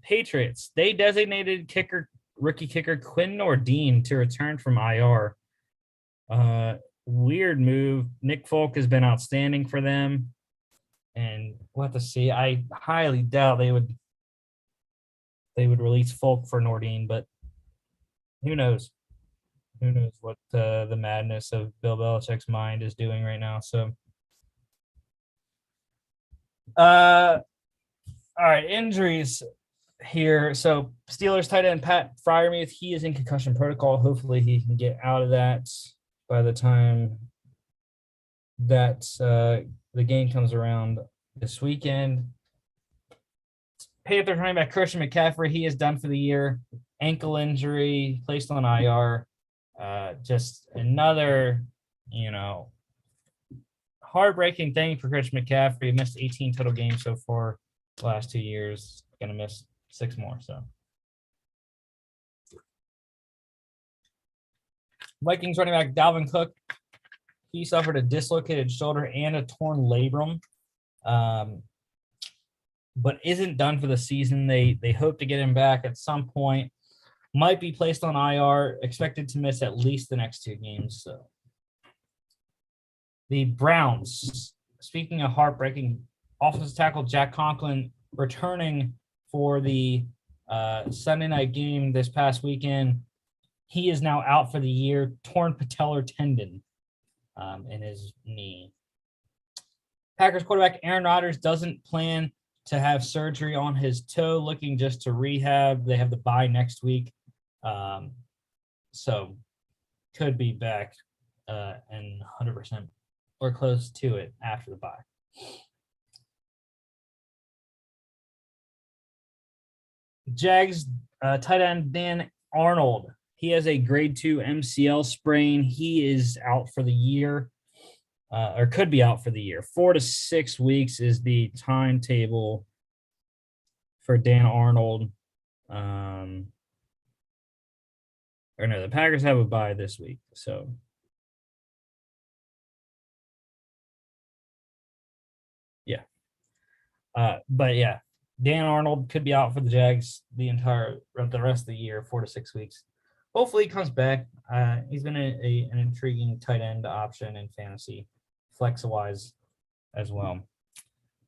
Patriots, they designated rookie kicker Quinn Nordine to return from IR. Weird move. Nick Folk has been outstanding for them. And we'll have to see. I highly doubt they would release Folk for Nordine, but who knows? Who knows what the madness of Bill Belichick's mind is doing right now. So, all right, injuries here. So Steelers tight end Pat Freiermuth, he is in concussion protocol. Hopefully he can get out of that by the time that the game comes around this weekend. Panthers running back Christian McCaffrey, he is done for the year. Ankle injury, placed on IR. Just another, heartbreaking thing for Christian McCaffrey. He missed 18 total games so far the last 2 years. Going to miss 6 more. So Vikings running back Dalvin Cook, he suffered a dislocated shoulder and a torn labrum, but isn't done for the season. They hope to get him back at some point. Might be placed on IR, expected to miss at least the next 2 games. So the Browns, speaking of heartbreaking, offensive tackle Jack Conklin returning for the Sunday night game this past weekend. He is now out for the year, torn patellar tendon in his knee. Packers quarterback Aaron Rodgers doesn't plan to have surgery on his toe, looking just to rehab. They have the bye next week. So could be back and 100% or close to it after the bye. Jags tight end Dan Arnold. He has a grade 2 MCL sprain. He is out for the year, or could be out for the year. 4 to 6 weeks is the timetable for Dan Arnold. Or no, the Packers have a bye this week. So, yeah. But yeah, Dan Arnold could be out for the Jags the rest of the year, 4 to 6 weeks. Hopefully he comes back. He's been an intriguing tight end option in fantasy, flex-wise as well.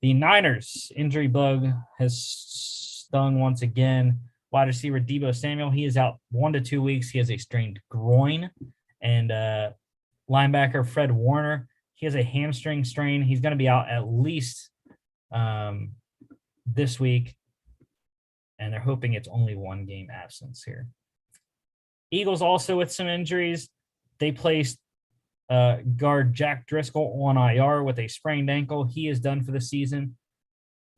The Niners injury bug has stung once again. Wide receiver Deebo Samuel, he is out 1 to 2 weeks. He has a strained groin. And linebacker Fred Warner, he has a hamstring strain. He's going to be out at least this week. And they're hoping it's only 1 game absence here. Eagles also with some injuries. They placed guard Jack Driscoll on IR with a sprained ankle. He is done for the season.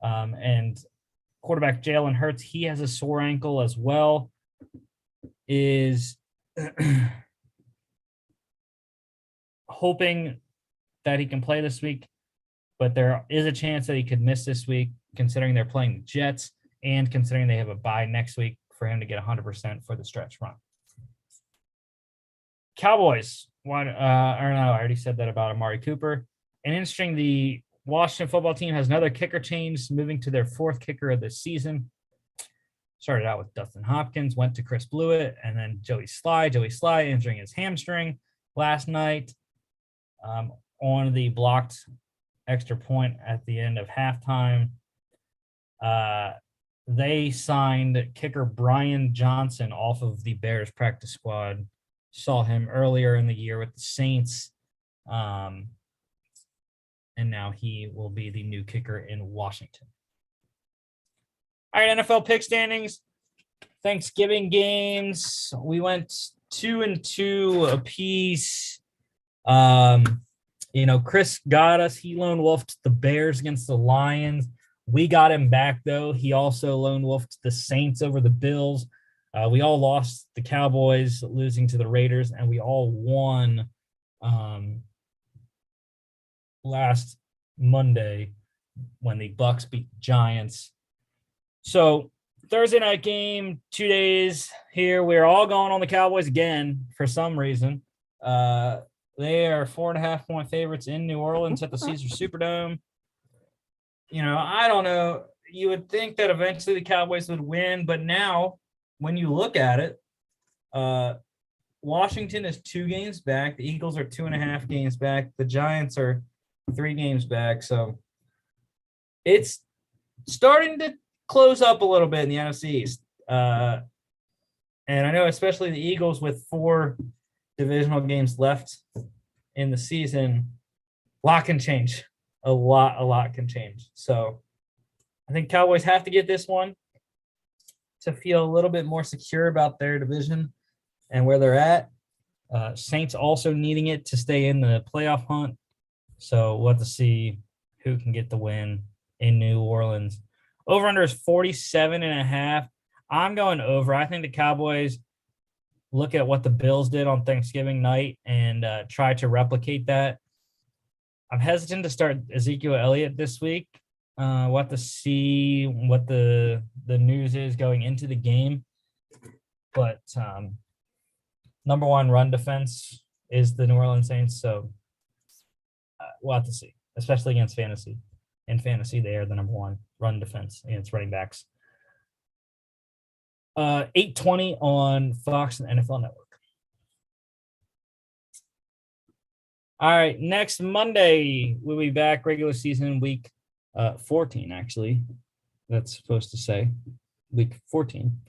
And quarterback Jalen Hurts, he has a sore ankle as well. Is hoping that he can play this week, but there is a chance that he could miss this week, considering they're playing the Jets and considering they have a bye next week for him to get 100% for the stretch run. Cowboys, I already said that about Amari Cooper. And interesting, the Washington football team has another kicker change, moving to their fourth kicker of the season. Started out with Dustin Hopkins, went to Chris Blewett, and then Joey Sly. Joey Sly injuring his hamstring last night on the blocked extra point at the end of halftime. They signed kicker Brian Johnson off of the Bears practice squad. Saw him earlier in the year with the Saints. And now he will be the new kicker in Washington. All right, NFL pick standings. Thanksgiving games. We went 2-2 apiece. Chris got us. He lone wolfed the Bears against the Lions. We got him back, though. He also lone wolfed the Saints over the Bills. We all lost the Cowboys, losing to the Raiders, and we all won last Monday when the Bucks beat the Giants. So Thursday night game, 2 days here. We're all going on the Cowboys again for some reason. They are 4.5-point favorites in New Orleans at the Caesar Superdome. I don't know. You would think that eventually the Cowboys would win, but now when you look at it, Washington is 2 games back. The Eagles are 2.5 games back. The Giants are 3 games back. So it's starting to close up a little bit in the NFC East. And I know especially the Eagles with 4 divisional games left in the season, a lot can change. A lot can change. So I think Cowboys have to get this one to feel a little bit more secure about their division and where they're at. Saints also needing it to stay in the playoff hunt. So we'll have to see who can get the win in New Orleans. Over-under is 47.5. I'm going over. I think the Cowboys look at what the Bills did on Thanksgiving night and try to replicate that. I'm hesitant to start Ezekiel Elliott this week. We'll have to see what the news is going into the game. But number one run defense is the New Orleans Saints, so we'll have to see, especially against fantasy. In fantasy, they are the number one run defense against running backs. 8:20 on Fox and NFL Network. All right, next Monday, we'll be back regular season week 14, actually. That's supposed to say week 14.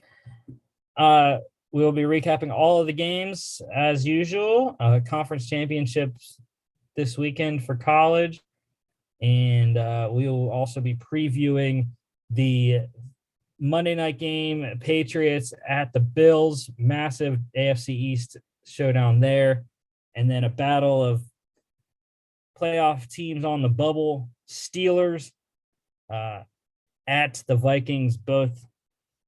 We'll be recapping all of the games as usual. Conference championships this weekend for college. And we will also be previewing the Monday night game, Patriots at the Bills, massive AFC East showdown there. And then a battle of playoff teams on the bubble, Steelers at the Vikings, both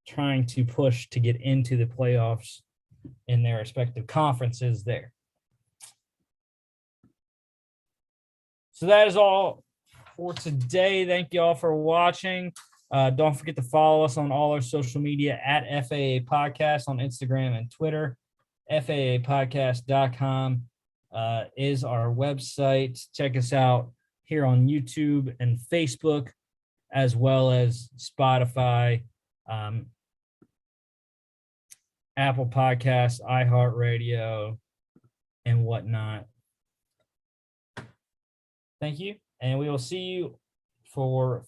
trying to push to get into the playoffs in their respective conferences there. So that is all for today. Thank you all for watching. Don't forget to follow us on all our social media at FAA Podcast on Instagram and Twitter. FAApodcast.com is our website. Check us out here on YouTube and Facebook, as well as Spotify, Apple Podcasts, iHeartRadio, and whatnot. Thank you, and we will see you for